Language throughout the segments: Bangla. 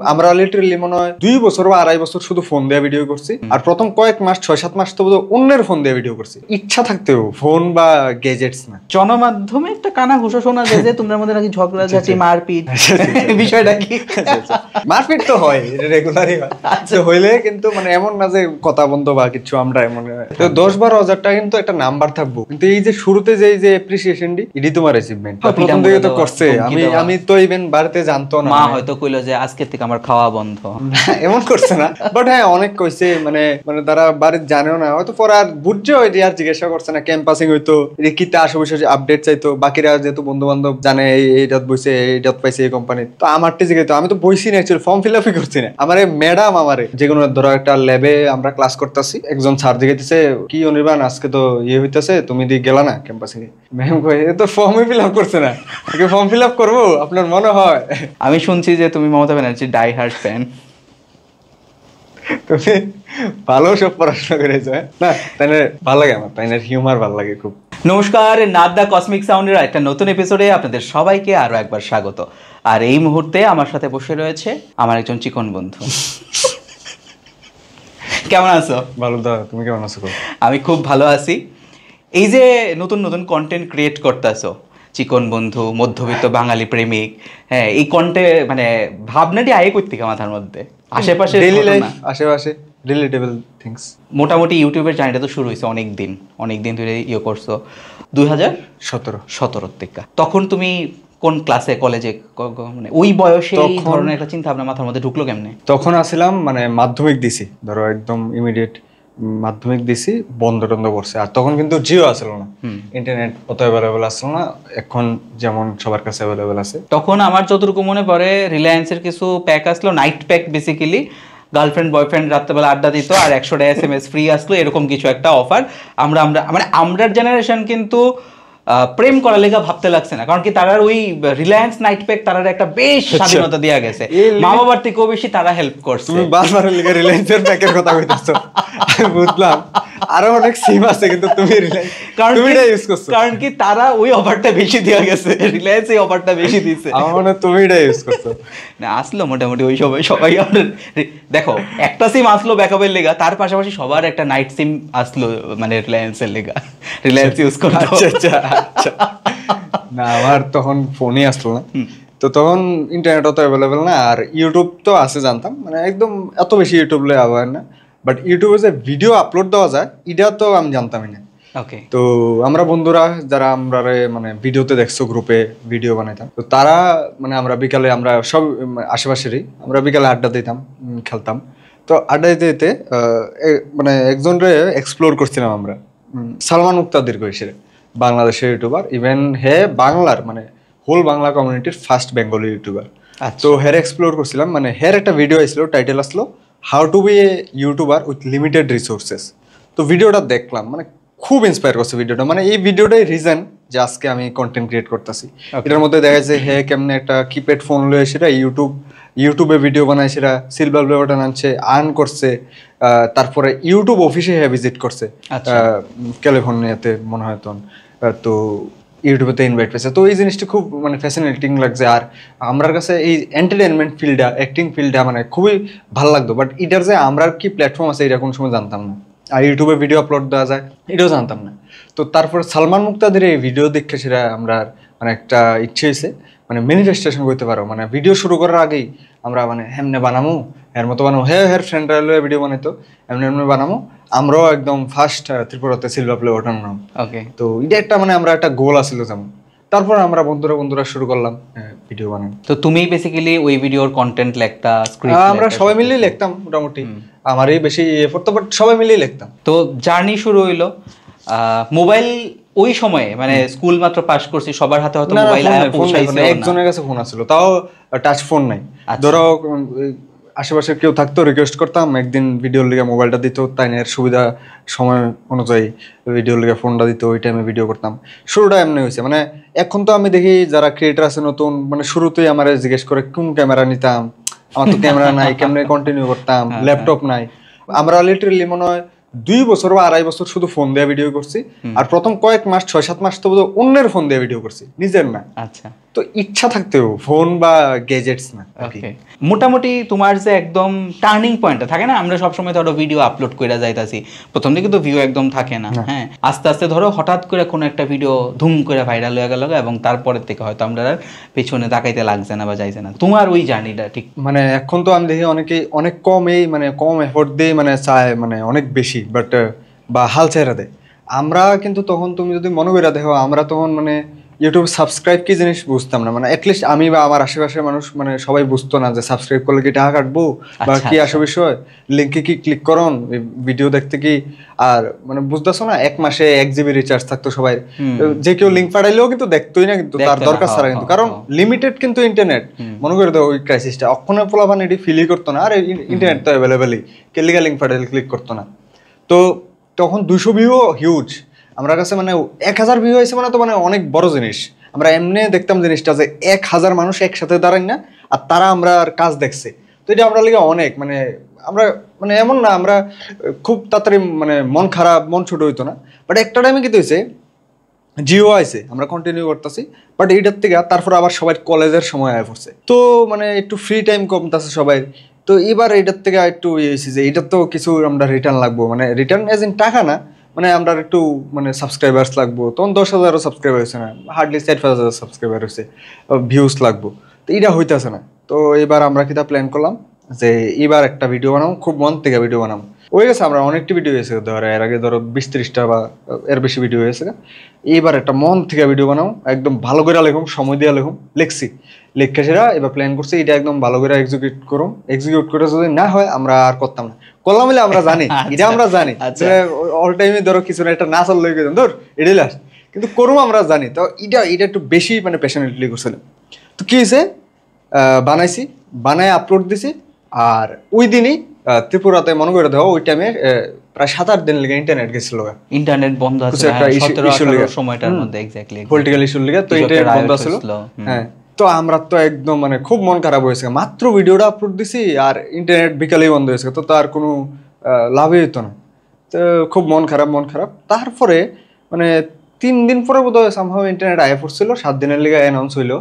আমরা লিটারালি মনে হয় 2 বছর বা 2.5 বছর শুধু ফোন দিয়ে ভিডিও করছি, আর প্রথম কয়েক মাস 6-7 মাস তো অন্যের ফোন দিয়ে ভিডিও করছি, ইচ্ছা থাকতেও ফোন বা গ্যাজেটস না। জনমাধ্যমে একটা কানা ঘুষো শোনা যায় যে তোমরা মধ্যে নাকি ঝগড়াঝাটি মারপিট, বিষয়টা কি? মারপিট তো হয়, রেগুলারই হয়, আচ্ছা হইলে কিন্তু মানে এমন না যে কথা বন্ধ বা কিছু, আমরা এমন তো 10-12 হাজার টাকা কিন্তু একটা নাম্বার থাকবো, কিন্তু এই যে শুরুতে যে এই যে অ্যাপ্রিসিয়েশন ডি এডি তোমার অ্যাচিভমেন্ট প্রথম দিকে তো করছে। আমি তো ইভেন বাড়িতে জানতো না, মা হয়তো কইলো যে আজকে থেকে আমার খাওয়া বন্ধ, এমন করছে না, বাট হ্যাঁ অনেক কইছে, মানে তারা বাড়িতে জানেও না হয়তো, পরে আর বুঝছে ওইটি আর জিজ্ঞাসা করছে না, ক্যাম্পাসিং হইতো কিতা আসে বিষয় আপডেট চাইতো, বাকিরা যেহেতু বন্ধু বান্ধব জানে এইটাত বইছে এইটাত পাইছে এই কোম্পানি, তো আমারটি জিজ্ঞাসা, আমি তো বইছি না, অ্যাকচুয়ালি ফর্ম ফিল আপই করছি না। আমারে ম্যাডাম আমারে যেকোনো ধরো একটা ল্যাবে আমরা ক্লাস করতেছি, একজন স্যার জিজ্ঞাসা কি অনির্বাণ আজকে তো ইয়ে হইতেছে, তুমি দি গেলা না ক্যাম্পাসিং এ? ম্যাম কই এ তো ফর্মই ফিল আপ করছে না, ফর্ম ফিল আপ করবো আপনার মনে হয়? আমি শুনছি যে তুমি মমতা ব্যানার্জির ডাই হার্ড ফ্যান। তুমি ভালো সব পড়াশোনা করেছো না, তাই ভালো লাগে, আমার তাই হিউমার ভালো লাগে খুব। নমস্কার, নাদ্দা কসমিক সাউন্ডের একটা নতুন এপিসোডে আপনাদের সবাইকে আরো একবার স্বাগত। আর এই মুহূর্তে আমার সাথে বসে রয়েছে আমার একজন চিকন বন্ধু। কেমন আছো? ভালো দা, তুমি কেমন আছো? আমি খুব ভালো আছি। এই যে নতুন নতুন কন্টেন্ট ক্রিয়েট করতেছো, চিকন বন্ধু, মধ্যবিত্ত বাঙালি প্রেমিক, হ্যাঁ এই মানে ভাবনাটি আগে করতে মাথার মধ্যে আশেপাশে আশেপাশে রিলেটেবল থিংস। মোটামুটি ইউটিউবের জার্নিটা তো শুরু হয়েছে অনেক দিন ধরে ইয়ে করছো, 2017 থেকে। তখন তুমি কোন ক্লাসে, কলেজে, মানে ওই বয়সে এই ধরনের একটা চিন্তা ভাবনা মাথার মধ্যে ঢুকলো কেমনে? তখন আসছিলাম মানে মাধ্যমিক দিছি, ধরো একদম ইমিডিয়েট মাধ্যমিক দিছি, বন্ধ টন্ধ করছে, আর তখন কিন্তু জিও আসলো না, ইন্টারনেট অত অ্যাভেলেবল আসলো না, এখন যেমন সবার কাছে অ্যাভেলেবল আছে। তখন আমার যতটুকু মনে পড়ে রিলায়েন্সের কিছু প্যাক আসলো, night pack, basically girlfriend boyfriend রাত্রেবেলা আড্ডা দিত, আর 100 SMS ফ্রি আসলো, এরকম কিছু একটা অফার। আমরার জেনারেশন কিন্তু প্রেম করার লেগা ভাবতে লাগছে না, কারণ কি তারা ওই রিলায়েন্স নাইট প্যাক তারা একটা বেশ স্বাধীনতা দেয়া গেছে, মা বাবার থেকেও বেশি তারা হেল্প করছে। তুমি বারবার লেগে রিলায়েন্সের প্যাকের কথা কইতাছো, আমি বুঝলাম আরো অনেক সিম আছে, কিন্তু তুমি রিলায়েন্স তুমিটা ইউজ করছো, কারণ কি তারা ওই অফারটা বেশি দেয়া গেছে, রিলায়েন্স এই অফারটা বেশি দিয়েছে। আমার মনে হয় তুমিটা ইউজ করছো না, আসলো মোটামুটি ওই সবাই দেখো একটা সিম আসলো ব্যাকআপের লেগা, তার পাশাপাশি সবার একটা নাইট সিম আসলো, মানে রিলায়েন্সের লেগা, রিলায়েন্স ইউজ করতো। আচ্ছা না, আমার তখন ফোনই আসলো না, তো তখন ইন্টারনেট অত অ্যাভেলেবেল না, আর ইউটিউব তো আছে জানতাম, মানে একদম এত বেশি ইউটিউব লে আবার না, বাট ইউটিউবে যে ভিডিও আপলোড দেওয়া যায় এটা তো আমি জানতামই না। ওকে, তো আমরা বন্ধুরা যারা আমরা মানে ভিডিওতে দেখছো গ্রুপে ভিডিও বানাইতাম, তো তারা মানে আমরা বিকালে, আমরা সব আশেপাশেরই, আমরা বিকালে আড্ডা দিতাম, খেলতাম, তো আড্ডা দিতে দিতে মানে একজনরে এক্সপ্লোর করছিলাম আমরা, সালমান মুক্তাদির কইছে, বাংলাদেশের ইউটিউবার, ইভেন হে বাংলার মানে হোল বাংলা কমিউনিটির ফার্স্ট বেঙ্গলি ইউটিউবার। তো হের এক্সপ্লোর করছিলাম, মানে হের একটা ভিডিও আসলো, টাইটেল আসলো how to be a YouTuber with limited resources. তো ভিডিওটা দেখলাম, মানে খুব ইন্সপায়ার করছে ভিডিওটা, মানে এই ভিডিওটাই রিজন যে আজকে আমি কন্টেন্ট ক্রিয়েট করতেছি। এটার মধ্যে দেখা যাচ্ছে হে কেমনে একটা কিপ্যাড ফোন লয়ে সেটা ইউটিউবে ভিডিও বানায়, সেটা সিলভার প্লে বাটন আনছে, আর্ন করছে, তারপরে ইউটিউব অফিসে ভিজিট করছে ক্যালিফোর্নিয়াতে মনে হয়, তো ইউটিউবেতে ইনভাইট পেয়েছে। তো এই জিনিসটা খুব মানে ফ্যাসিনেটিং লাগছে, আর আমার কাছে এই এন্টারটেনমেন্ট ফিল্ডটা, অ্যাক্টিং ফিল্ডটা মানে খুবই ভালো লাগতো, বাট এটার যে আমরা কি প্ল্যাটফর্ম আছে এটা কোনো সময় জানতাম না, আর ইউটিউবে ভিডিও আপলোড দেওয়া যায় এটাও জানতাম না। তো তারপর সালমান মুক্তাদির এই ভিডিও দেখে সেটা আমরা মানে একটা ইচ্ছে হয়েছে, মানে ম্যানিফেস্টেশন করতে পারো, মানে ভিডিও শুরু করার আগেই আমরা মানে হেমনে বানামো, এর মতো বানাবো, হের ফ্রেন্ড রেলওয়ে ভিডিও বানাইতো, এমনি বানাবো, আমরাও একদম ফার্স্ট ত্রিপুরাতে সিলভার প্লে বাটন নাম। ওকে, তো এটা একটা মানে আমরা একটা গোল আসছিল যেমন, তারপর আমরা বন্ধুরা শুরু করলাম ভিডিও বানানো। তো তুমি বেসিক্যালি ওই ভিডিওর কন্টেন্ট লেখতা, স্ক্রিপ্ট আমরা সবাই মিলেই লিখতাম, মোটামুটি আমারই বেশি এফোর্ট তো, বাট সবাই মিলেই লিখতাম। তো জার্নি শুরু হইলো মোবাইল ওই সময়ে, মানে স্কুল মাত্র পাস করছি, সবার হাতে হয়তো মোবাইল পৌঁছাইছে, একজনের কাছে ফোন আছিল, তাও টাচ ফোন নাই। ধরো আশেপাশে কেউ থাকতো, রিকোয়েস্ট করতাম, একদিন ভিডিওর লিগে মোবাইলটা দিত, তাই এর সুবিধা সময় অনুযায়ী ভিডিওর লিগে ফোনটা দিত, ওই টাইমে ভিডিও করতাম। শুরুটা এমনি হয়েছে, মানে এখন তো আমি দেখি যারা ক্রিয়েটার আছে নতুন, মানে শুরুতেই আমার জিজ্ঞেস করে কোন ক্যামেরা নিতাম, আমার তো ক্যামেরা নাই, কেমনে কন্টিনিউ করতাম, ল্যাপটপ নাই। আমরা লিটারালি মনে হয় 2 বছর বা 2.5 বছর শুধু ফোন দিয়ে ভিডিও করছি, আর প্রথম কয়েক মাস 6-7 মাস তো অন্যের ফোন দিয়ে ভিডিও করছি, নিজের না। আচ্ছা, তো ইচ্ছা থাকতেও ফোন বা গ্যাজেটস না। ওকে, মোটামুটি তোমার যে একদম টার্নিং পয়েন্টটা থাকে না, আমরা সবসময় ধরো ভিডিও আপলোড করে যাইতাছি, প্রথম দিকে তো ভিউ একদম থাকে না, হ্যাঁ, আস্তে আস্তে ধরো হঠাৎ করে কোনো একটা ভিডিও ধুম করে ভাইরাল হয়ে গেল এবং তারপরের থেকে হয়তো আমরা আর পেছনে তাকাইতে লাগছে না বা যাইছে না। তোমার ওই জার্নিটা ঠিক মানে এখন তো আমি দেখি অনেকেই অনেক কম মানে কম এফোর্ট দিয়ে মানে চায় মানে অনেক বেশি বাট বা হাল ছেড়ে দেয়। আমরা কিন্তু তখন তুমি যদি মনে করে দেখো, আমরা তখন মানে ইউটিউব সাবস্ক্রাইব কি জিনিস বুঝতাম না, মানে অ্যাটলিস্ট আমি বা আমার আশেপাশের মানুষ মানে সবাই বুঝতো না যে সাবস্ক্রাইব করলে কি টাকা কাটবো বা কি আসে বিষয়, লিঙ্কে কি ক্লিক করুন ভিডিও দেখতে কি, আর মানে বুঝতেছো না 1 মাসে 1 GB রিচার্জ থাকতো সবাই, যে কেউ লিঙ্ক পাঠাইলেও কিন্তু দেখতোই না, কিন্তু তার দরকার ছাড়া, কিন্তু কারণ লিমিটেড কিন্তু ইন্টারনেট। মনে করে দাও ওই ক্রাইসিসটা অক্ষণে পোলাপান এটি ফিলই করতো না, আর ইন্টারনেট তো অ্যাভেলেবেলই, কেলিগা লিঙ্ক পাঠাইলে ক্লিক করতো না। তো তখন 200 ভিউ হিউজ, আমার কাছে মানে 1000 ভিউ হয়েছে মানে তো মানে অনেক বড় জিনিস। আমরা এমনি দেখতাম জিনিসটা যে 1000 মানুষ একসাথে দাঁড়াই না, আর তারা আমরা কাজ দেখছে, তো এটা আমরা লিগে অনেক মানে আমরা মানে এমন না আমরা খুব তাড়াতাড়ি মানে মন খারাপ মন ছোট হইতো না। বাট একটা টাইমে কি হয়েছে, জিও আইছে, আমরা কন্টিনিউ করতেছি, বাট এইটার থেকে তারপর আবার সবাই কলেজের সময় আয় পড়ছে, তো মানে একটু ফ্রি টাইম কমতেছে সবাই। তো এবার এইটার থেকে একটু ইয়ে হয়েছে যে এইটার তো কিছু আমরা রিটার্ন লাগবো, মানে রিটার্ন এজ ইন টাকা না, মানে আমরা একটু মানে সাবস্ক্রাইবার্স লাগবো। তখন 10,000 সাবস্ক্রাইবার হয়েছে না, হার্ডলি 4-5,000 সাবস্ক্রাইবার হয়েছে, ভিউজ লাগবো, তো এটা হইতেছে না। তো এবার আমরা কিটা প্ল্যান করলাম যে এবার একটা ভিডিও বানাবো, খুব মন থেকে ভিডিও বানাবো। হয়ে গেছে, আমরা অনেকটি ভিডিও হয়েছে ধরো এর আগে ধরো 20-30টা বা এর বেশি ভিডিও হয়েছে। এইবার একটা মন থেকে ভিডিও বানাও, একদম ভালো করে লেখুম, সময় দিয়ে লিখছি, লেখা সেরা এবার প্ল্যান করছি এটা একদম ভালো করে এক্সিকিউট করে যদি না হয় আমরা আর করতাম না, করলাম বলে আমরা জানি এটা আমরা জানি অল টাইমে ধরো কিছু না একটা না চললে ধর এটাই লাস্ট, কিন্তু করুম আমরা জানি। তো এটা একটু বেশি মানে প্যাশনেটলি করছিলাম। তো কি হয়েছে, বানাইছি, বানায় আপলোড দিছি, আর ওই দিনই ত্রিপুরাতে মনে করে দাও ওই টাইমে প্রায় 7-8 দিন লেগে ইন্টারনেট গেছিল, ইন্টারনেট বন্ধ আছে সময়টার মধ্যে এক্স্যাক্টলি পলিটিক্যাল ইস্যুর লিগে, তো ইন্টারনেট বন্ধ ছিল। হ্যাঁ, তো আমরা তো একদম মানে খুব মন খারাপ হয়েছে, মাত্র ভিডিওটা আপলোড দিছি আর ইন্টারনেট বিকালেই বন্ধ হয়েছে, তো তার কোনো লাভই হতো না। তো খুব মন খারাপ। তারপরে মানে 3 দিন পরে বোধহয় সামহাও ইন্টারনেট আয়া পড়ছিল, 7 দিনের লিগে অ্যানাউন্স হইলো।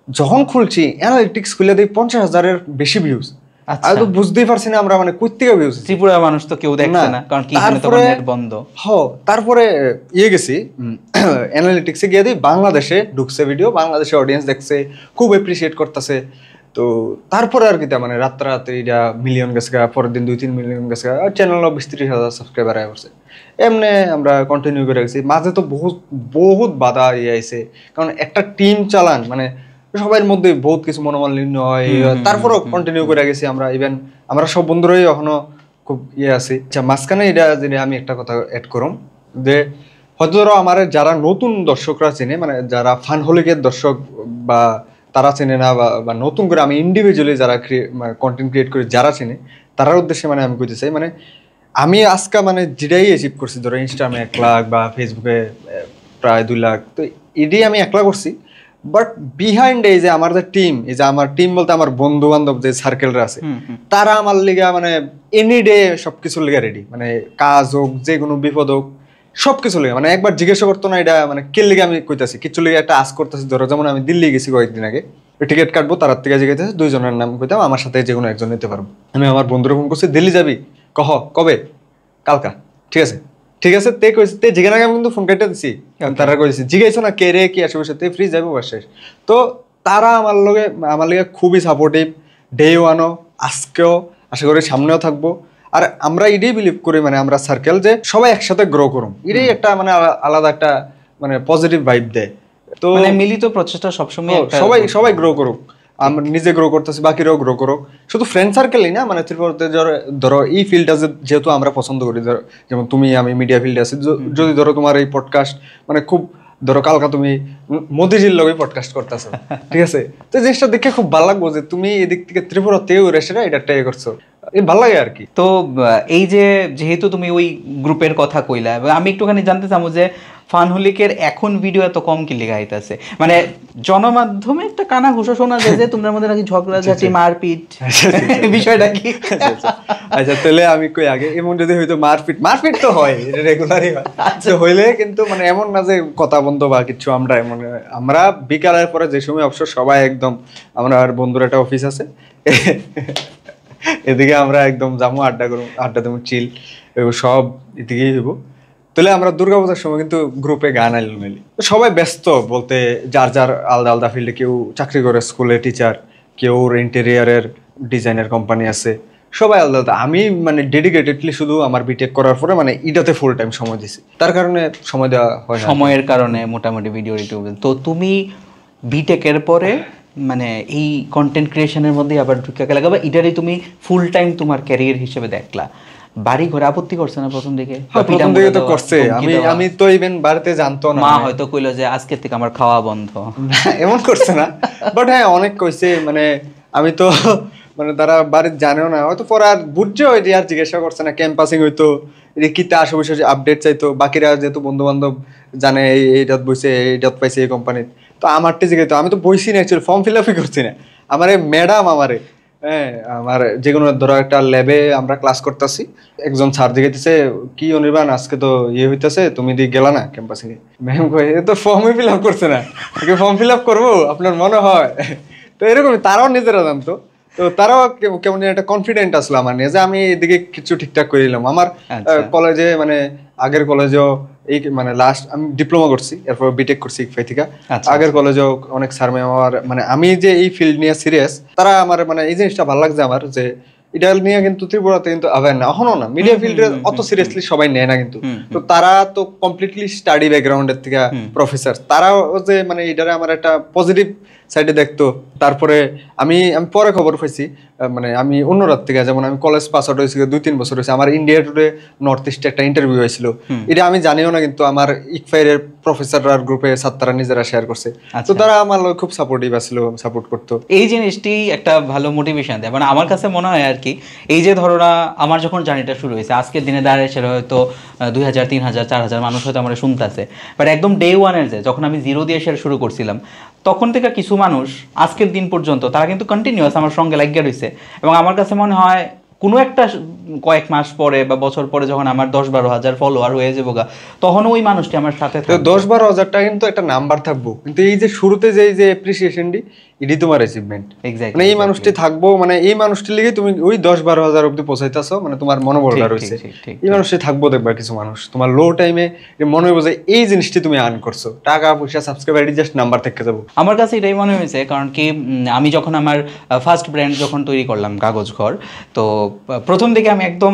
যখন খুলছি অ্যানালিটিক্স খুলে দিই 50,000-এর বেশি ভিউজ। আমি তো বুঝতেই পারছি না আমরা মানে কই থেকে ভিউজ, ত্রিপুরা মানুষ তো কেউ দেখছে না, কারণ কি জানে তোমার নেট বন্ধ। তারপরে গেছি অ্যানালিটিক্সে গিয়ে দিই বাংলাদেশে ঢুকছে ভিডিও, বাংলাদেশে অডিয়েন্স দেখছে, খুব এপ্রিসিয়েট করতেছে। তো তারপরে আর কি মানে রাতে এটা মিলিয়ন গেছে, পরের দিন 2-3 মিলিয়ন গেছে, চ্যানেলও 20-30,000 সাবস্ক্রাইবার আয় করছে। এমনি আমরা কন্টিনিউ করে গেছি, মাঝে তো বহুত বাধা আইছে, কারণ একটা টিম চালান মানে সবার মধ্যে বহুত কিছু মনোমালিন্য হয়, তারপরও কন্টিনিউ করে গেছি আমরা। ইভেন আমরা সব বন্ধুরাই এখনো খুব আছি। আচ্ছা, মাঝখানে এটা যদি আমি একটা কথা অ্যাড করুম যে হয়তো ধরো আমার যারা নতুন দর্শকরা চেনে, মানে যারা ফান হলিকের দর্শক বা তারা চেনে না, বা নতুন করে আমি ইন্ডিভিজুয়ালি যারা কন্টেন্ট ক্রিয়েট করি যারা চেনে, তারার উদ্দেশ্যে মানে আমি কইতে চাই, মানে আমি আজকে মানে যেটাই অ্যাচিভ করছি, ধরো ইনস্টাগ্রামে 1 লাখ বা ফেসবুকে প্রায় 2 লাখ, তো এটাই আমি একলা করছি। বাট বিহাইন্ড এই যে আমার যে টিম, এই যে আমার টিম বলতে আমার বন্ধু বান্ধব যে সার্কেলরা আছে, তারা আমার লিগা মানে এনি ডে সবকিছুর লিগা রেডি, মানে কাজ হোক যে কোনো বিপদ হোক সবকিছু লিগা, মানে একবার জিজ্ঞাসা করতো না এটা মানে কে লিগে আমি কইতাছি, কিছু লিগে একটা আজ করতেছি। ধরো যেমন আমি দিল্লি গেছি কয়েকদিন আগে, টিকিট কাটবো, তার থেকে জিজ্ঞাসা 2 জনের নাম কইতাম, আমার সাথে যে কোনো একজন নিতে পারবো। আমি আমার বন্ধুরা ফোন করছি, দিল্লি যাবি, কবে, কালকা, ঠিক আছে তে কইছে, তে যেখানে আমি কিন্তু ফোন কেটে দিছি, তারা কইছে জিজ্ঞাসা না কে রে কি আশেপাশে, তে ফ্রি যাবো বাসে। তো তারা আমার লগে খুবই সাপোর্টিভ, ডে ওয়ানও, আজকেও, আশা করি সামনেও থাকবো। আর আমরা এটাই বিলিভ করি, মানে আমরা সার্কেল যে সবাই একসাথে গ্রো করুম, এটাই একটা মানে আলাদা একটা মানে পজিটিভ ভাইব দেয়। তো মানে মিলিত প্রচেষ্টা সবসময়, সবাই গ্রো করুক, আমরা নিজে গ্রো করতেছি, বাকিরাও গ্রো করুক, শুধু ফ্রেন্ড সার্কেলই না, মানে ত্রিপুরাতে ধরো এই ফিল্ডটা যেহেতু আমরা পছন্দ করি, যেমন তুমি আমি মিডিয়া ফিল্ডে আছি, যদি ধরো তোমার এই পডকাস্ট মানে খুব ধরো কালকা তুমি মোদিজির লগে পডকাস্ট করতেছো, ঠিক আছে, তো জিনিসটা দেখে খুব ভালো লাগবো যে তুমি এদিক থেকে ত্রিপুরাতেও রেসে এটা ট্রাই করছো। ভালো লাগে আর কি। তো এই যে যেহেতু তুমি ওই গ্রুপের কথা কইলা, আমি একটুখানি জানতে চাবো যে ফানহুলিকের এখন ভিডিও এত কম কি লেখা হইতাছে, মানে জনমাধ্যমে একটা কানা ঘুষো শোনা যায় যে তোমার মধ্যে নাকি ঝগড়াঝাটি মারপিট, বিষয়টা কি? আচ্ছা তাহলে আমি কই আগে, এমন যদি হয়তো মারপিট তো হয়, এটা রেগুলারই হয়। আচ্ছা হইলে কিন্তু মানে এমন না যে কথা বন্ধ বা কিছু, আমরা বিকালের পরে যে সময় অবসর সবাই একদম, আমরা আর বন্ধুর একটা অফিস আছে এদিকে আমরা একদম যাবো, আড্ডা দেবো, চিল সব এদিকেই হইব। তাহলে আমরা দুর্গাপূজার সময় কিন্তু গ্রুপে গান আইলো নাইলি, সবাই ব্যস্ত বলতে যার যার আলাদা আলাদা ফিল্ডে, কেউ চাকরি করে স্কুলে টিচার, কেউ ইন্টেরিয়ারের ডিজাইনের কোম্পানি আছে, সবাই আলাদা আলাদা। আমি মানে ডেডিকেটেডলি শুধু আমার বিটেক করার পরে মানে ইটাতে ফুল টাইম সময় দিছি, তার কারণে সময় দেওয়া হয় না, সময়ের কারণে মোটামুটি ভিডিও ইউটিউবে। তো তুমি বিটেকের পরে মানে এই কন্টেন্ট ক্রিয়েশনের মধ্যে আবার ঢুকে গেলে, বা এটারই তুমি ফুল টাইম তোমার ক্যারিয়ার হিসেবে দেখলা, বাড়ি ঘরে আপত্তি করছে না প্রথম দিকে? প্রথম দিকে তো করছে, আমি তো ইভেন বাড়িতে জানতো না, মা হয়তো কইলো যে আজকে থেকে আমার খাওয়া বন্ধ, এমন করছে না, বাট হ্যাঁ অনেক কইছে, মানে আমি তো মানে তারা বাড়িতে জানেও না, হয়তো পরে আর বুঝছো ওই আর জিজ্ঞাসা করছে না, ক্যাম্পাসিং হইতো কিতা আশেপাশে আপডেট চাইতো, বাকিরা যেহেতু বন্ধু বান্ধব জানে এইটাত বইছে, এইটাত পাইছে এই কোম্পানির, তো আমারটা জিজ্ঞাসা, আমি তো বইছি না অ্যাকচুয়ালি, ফর্ম ফিল আপই করছি না, আমারে ম্যাডাম হ্যাঁ আমার যে কোনো ধরো একটা ল্যাবে আমরা ক্লাস করতেছি, একজন স্যার জিজ্ঞাসা কি অনির্বাণ আজকে তো ইয়ে হইতেছে, তুমি দিয়ে গেলা না ক্যাম্পাসে? ম্যাম কই এ তো ফর্মই ফিল আপ করছে না, ফর্ম ফিল আপ করবো আপনার মনে হয়? তো এরকমই তারাও নিজেরা জানতো, তো তারাও কেমন একটা কনফিডেন্ট আসলো আমার নিয়ে যে আমি এদিকে কিছু ঠিকঠাক করে দিলাম। আমার কলেজে মানে আগের কলেজেও এই মানে লাস্ট আমি ডিপ্লোমা করছি, এরপর বিটেক করছি ইকফাই থেকে। আগের কলেজেও অনেক স্যার ম্যাম আমার মানে আমি যে এই ফিল্ড নিয়ে সিরিয়াস, তারা আমার মানে এই জিনিসটা ভালো লাগছে আমার, যে এটা নিয়ে কিন্তু ত্রিপুরাতে কিন্তু আবার না এখনো না, মিডিয়া ফিল্ডে অত সিরিয়াসলি সবাই নেয় না কিন্তু। তো তারা তো কমপ্লিটলি স্টাডি ব্যাকগ্রাউন্ডের থেকে প্রফেসর, তারাও যে মানে এটারে আমার একটা পজিটিভ সাইডে দেখতো। তারপরে আমি পরে খবর পাইছি, মানে আমি অন্য রাত থেকে, যেমন আমি কলেজ পাস আউট হয়েছি 2-3 বছর হয়েছে, আমার ইন্ডিয়া টুডে নর্থ ইস্টে একটা ইন্টারভিউ হয়েছিল, এটা আমি জানিও না, কিন্তু আমার ইকফাইরের প্রফেসররা গ্রুপে ছাত্ররা নিজেরা শেয়ার করছে, তো তারা আমার খুব সাপোর্টিভ আসলো, সাপোর্ট করতো। এই জিনিসটি একটা ভালো মোটিভেশন দেয়, মানে আমার কাছে মনে হয় আর কি, এই যে ধরো না আমার যখন জার্নিটা শুরু হয়েছে, আজকের দিনে দাঁড়িয়ে সেটা হয়তো 2000, 3000, 4000 মানুষ হয়তো আমার শুনতেছে, বাট একদম ডে ওয়ানের যে যখন আমি জিরো দিয়ে শেয়ার শুরু করছিলাম, তখন থেকে কিছু মানুষ আজকের দিন পর্যন্ত তারা কিন্তু কন্টিনিউয়াস আমার সঙ্গে লাগিয়ে রয়েছে। এবং আমার কাছে মনে হয় কোনো একটা কয়েক মাস পরে বা বছর পরে যখন আমার 10-12 হাজার ফলোয়ার হয়ে যাবো গা, তখন ওই মানুষটি আমার সাথে 10-12 হাজারটা কিন্তু একটা নাম্বার থাকবো, কিন্তু এই যে শুরুতে যে অ্যাপ্রিসিয়েশনটি, এটি তোমার অ্যাচিভমেন্ট। মানে এই মানুষটি থাকবো, মানে এই মানুষটির লিগে তুমি ওই 10-12 হাজার অব্দি পৌঁছাইতেছো, মানে তোমার মনোবলটা রয়েছে, এই মানুষটি থাকবো। দেখবা কিছু মানুষ তোমার লো টাইমে মনে হইব যে এই জিনিসটি তুমি আর্ন করছো, টাকা পয়সা সাবস্ক্রাইবার জাস্ট নাম্বার থেকে যাবো। আমার কাছে এটাই মনে হয়েছে, কারণ কি আমি যখন আমার ফার্স্ট ব্র্যান্ড যখন তৈরি করলাম কাগজ ঘর, তো প্রথম দিকে আমি একদম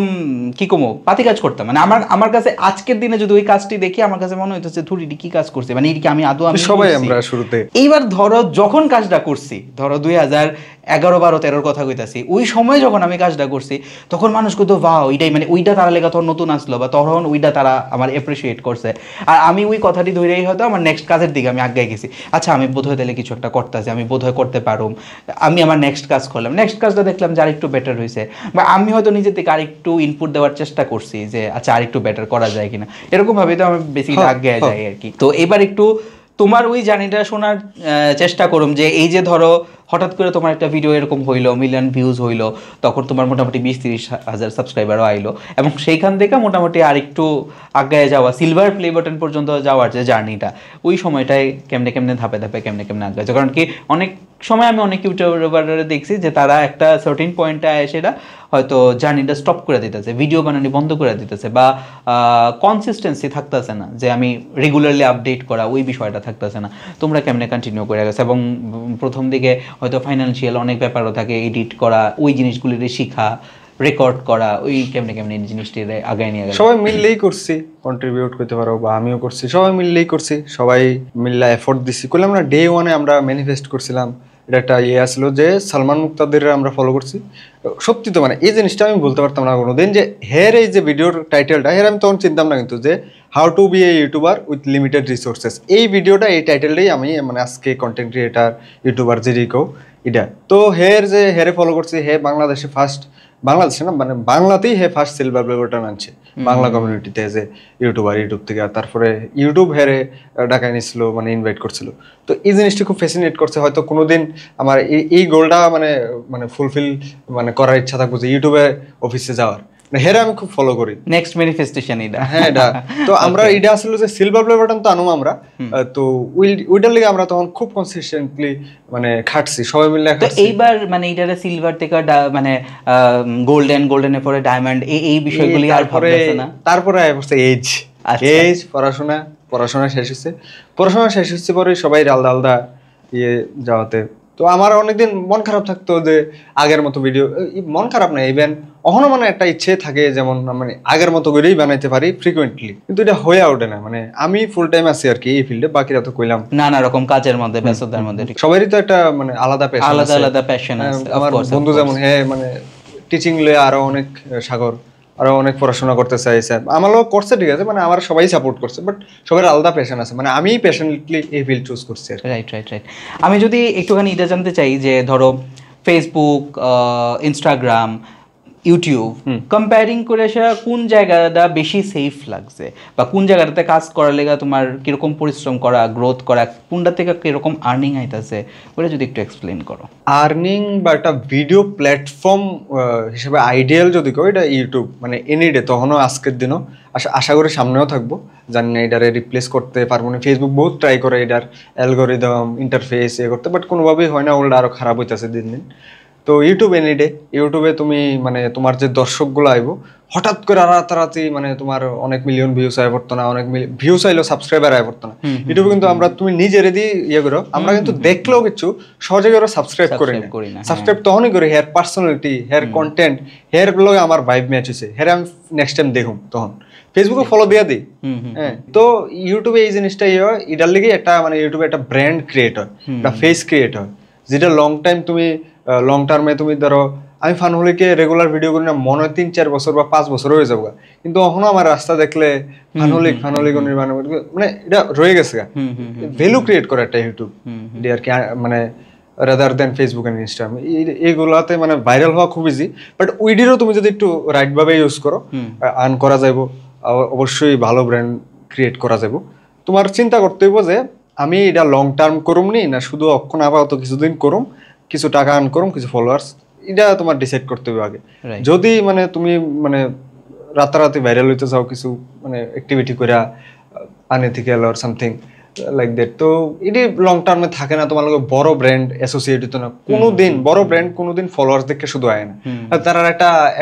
কি কমো পাতি কাজ করতাম, মানে আমার কাছে আজকের দিনে যদি ওই কাজটি দেখি আমার কাছে মনে হইতেছে ধুরিটি কি কাজ করছে, মানে এদিকে আমি আদৌ আমি সবাই আমরা শুরুতে। এইবার ধরো যখন কাজটা করছি, ধরো 2011-12-13 কথা কইতাছি, ওই সময় যখন আমি কাজটা করছি তখন মানুষ কইতো বাহ ওইটাই, মানে ওইটা তারা লেখা তখন নতুন আসলো, বা তখন ওইটা তারা আমার এপ্রিসিয়েট করছে, আর আমি ওই কথাটি ধরেই হয়তো আমার নেক্সট কাজের দিকে আমি আগে গেছি, আচ্ছা আমি বোধহয় তাহলে কিছু একটা করতেছি, আমি বোধহয় করতে পারুম, আমি আমার নেক্সট কাজ করলাম, নেক্সট কাজটা দেখলাম যে আরেকটু বেটার হয়েছে, বা আমি হয়তো নিজে থেকে আরেকটু ইনপুট দেওয়ার চেষ্টা করছি যে আচ্ছা আরেকটু বেটার করা যায় কিনা, এরকম ভাবে তো আমি বেসিক্যালি আগে যাই আর কি। তো এবার একটু তোমার ওই জার্নিটা শোনার চেষ্টা করুম, যে এই যে ধরো হঠাৎ করে তোমার একটা ভিডিও এরকম হইলো, মিলিয়ন ভিউজ হইলো, তখন তোমার মোটামুটি 20-30 হাজার সাবস্ক্রাইবারও আইলো, এবং সেইখান থেকে মোটামুটি আরেকটু আগায় যাওয়া, সিলভার প্লে বাটন পর্যন্ত যাওয়ার যে জার্নিটা, ওই সময়টায় কেমনে কেমনে ধাপে ধাপে কেমনে কেমনে আগায়, কারণ কি অনেক সময় আমি অনেক ইউটিউবাররা দেখছি যে তারা একটা সার্টেন পয়েন্টে এসে হয়তো জার্নিটা স্টপ করে দিতেছে, ভিডিও বানানি বন্ধ করে দিতেছে, বা কনসিস্টেন্সি থাকতেছে না, যে আমি রেগুলারলি আপডেট করা ওই বিষয়টা থাকতেছে না। তোমরা কেমনে কন্টিনিউ করে গেছে, এবং প্রথম দিকে হয়তো ফাইন্যান্সিয়াল অনেক ব্যাপারও থাকে, এডিট করা, ওই জিনিসগুলির শিখা, রেকর্ড করা, ওই কেমনে কেমনে এই জিনিসটি আগায় নিয়ে গেল? সবাই মিললেই করছি, কন্ট্রিবিউট করতে পারো, বা আমিও করছি, সবাই মিললেই করছি, সবাই মিললে এফোর্ট দিচ্ছি। করলাম না, ডে ওয়ানে আমরা ম্যানিফেস্ট করছিলাম, এটা একটা ইয়ে আসলো যে সালমান মুক্তাদের আমরা ফলো করছি। সত্যি তো মানে এই জিনিসটা আমি বলতে পারতাম না কোনোদিন, যে হের এই যে ভিডিওর টাইটেলটা, হের আমি তখন চিনতাম না কিন্তু, যে how to be a YouTuber with limited resources, এই ভিডিওটা, এই টাইটেলটাই আমি মানে আজকে কন্টেন্ট ক্রিয়েটার ইউটিউবার যে রিকো এটা। তো হের যে হেরে ফলো করছি, হে বাংলাদেশে ফার্স্ট বাংলাদেশে না মানে বাংলাতেই হে ফার্স্ট সিলভার প্লে বাটন আনছে বাংলা কমিউনিটিতে যে ইউটিউব থেকে। আর তারপরে ইউটিউব হেরে ঢাকায় নিছিল, মানে ইনভাইট করছিল। তো এই জিনিসটা খুব ফ্যাসিনেট করছে। হয়তো কোনোদিন আমার এই গোলটা মানে মানে ফুলফিল মানে করার ইচ্ছা থাকবো যে ইউটিউবে অফিসে যাওয়ার, হেরে আমি খুব ফলো করি। নেক্সট ম্যানিফেস্টেশন এটা। হ্যাঁ এটা তো আমরা এটা আসলে যে সিলভার প্লে বাটন তো আনুম আমরা, তো ওইটার লিগে আমরা তখন খুব কনসিস্টেন্টলি মানে খাটছি সবাই মিলে। তো এইবার মানে এটারে সিলভার থেকে মানে গোল্ডেনের পরে ডায়মন্ড, এই বিষয়গুলি আর ভাবতেছে না। তারপরে আসছে এজ পড়াশোনা শেষ হচ্ছে পরে সবাই আলাদা আলাদা যাওয়াতে। তো আমার অনেকদিন মন খারাপ থাকতো যে আগের মতো ভিডিও, মন খারাপ না ইভেন এখনো মানে একটা ইচ্ছে থাকে যেমন মানে আগের মতো করেই বানাইতে পারি ফ্রিকুয়েন্টলি, কিন্তু এটা হয়ে ওঠে না। মানে আমি ফুল টাইম আছি আর কি এই ফিল্ডে, বাকিরা তো কইলাম নানা রকম কাজের মধ্যে, ব্যস্ততার মধ্যে। সবারই তো একটা মানে আলাদা প্যাশন আছে। আমার বন্ধু যেমন মানে টিচিং লয়ে আরো অনেক সাগর আরো অনেক পড়াশোনা করতে চাইছে, আমারও করছে ঠিক আছে, মানে আমার সবাই সাপোর্ট করছে, বাট সবার আলাদা প্যাশন আছে। মানে আমি প্যাশনেটলি এই ফিল্ড চুজ করছি। রাইট। আমি যদি একটুখানি এটা জানতে চাই যে ধরো ফেসবুক, ইনস্টাগ্রাম, ইউটিউব কম্পেয়ারিং করে সেটা কোন জায়গাটা বেশি সেফ লাগছে, বা কোন জায়গাটাতে কাজ করার লেগে তোমার কিরকম পরিশ্রম করা, গ্রোথ করা, কোনটা থেকে কিরকম আর্নিং আইতাছে, ওটা যদি একটু এক্সপ্লেন করো। আর্নিং বা একটা ভিডিও প্ল্যাটফর্ম হিসেবে আইডিয়াল যদি কো এটা ইউটিউব, মানে এনি ডে, তখনও আজকের দিনও আশা করি সামনেও থাকবো, জানি না এটারে রিপ্লেস করতে পারবো না। ফেসবুক বহুত ট্রাই করে এটার অ্যালগোরিদম ইন্টারফেস করতে, বাট কোনোভাবেই হয় না, ওল্ড আরো খারাপ হইতেছে দিন দিন। তো ইউটিউব এনি ডে, ইউটিউবে তুমি মানে তোমার যে দর্শকগুলো আইবো হঠাৎ করে রাতারাতি মানে তোমার অনেক মিলিয়ন ভিউস আয় পড়তো না, অনেক ভিউস আইলো সাবস্ক্রাইবার আয় পড়তো না। ইউটিউবে কিন্তু আমরা তুমি নিজের দিয়ে ইয়ে করো, আমরা কিন্তু দেখলেও কিছু সহজে করে সাবস্ক্রাইব করি না। সাবস্ক্রাইব তখনই করি হেয়ার পার্সোনালিটি, হেয়ার কন্টেন্ট, হেয়ার লগে আমার ভাইব ম্যাচ হয়েছে, হেয়ার আমি নেক্সট টাইম দেখুম তখন ফেসবুকে ফলো দিয়ে দিই। হ্যাঁ, তো ইউটিউবে এই জিনিসটাই হয়, এটার লিগে একটা মানে ইউটিউবে একটা ব্র্যান্ড ক্রিয়েট হয়, একটা ফেস ক্রিয়েট হয়, যেটা লং টার্মে তুমি ধরো আমি ফানহুলিকে রেগুলার ভিডিও করি না, মনে হয় 3-4 বছর বা 5 বছর হয়ে যাবো, কিন্তু এখনো আমার রাস্তা দেখলে ফানহুলিক মানে এটা রয়ে গেছে, ভ্যালু ক্রিয়েট করে একটা ইউটিউব আর কি, মানে rather than Facebook and Instagram. এইগুলাতে মানে ভাইরাল হওয়া খুব ইজি, বাট উইডিরও তুমি যদি একটু রাইট ভাবে ইউজ করো আর্ন করা যাবো, অবশ্যই ভালো ব্র্যান্ড ক্রিয়েট করা যাবো। তোমার চিন্তা করতে হইব যে আমি এটা লং টার্ম করুম নি না শুধু অক্ষণ আপাতত কিছুদিন করুম, কিছু টাকা আর্ন করুম, কিছু ফলোয়ার্স, এটা তোমার ডিসাইড করতে হবে আগে। যদি মানে তুমি মানে রাতারাতি ভাইরাল হইতে চাও কিছু মানে অ্যাক্টিভিটি করে unethical or something like that, তো এটি লং টার্মে থাকে না, তোমার লগে বড় ব্র্যান্ড অ্যাসোসিয়েট হতো না কোনোদিন, বড় ব্র্যান্ড কোনোদিন ফলোয়ার্স দেখে শুধু আয় না, তারা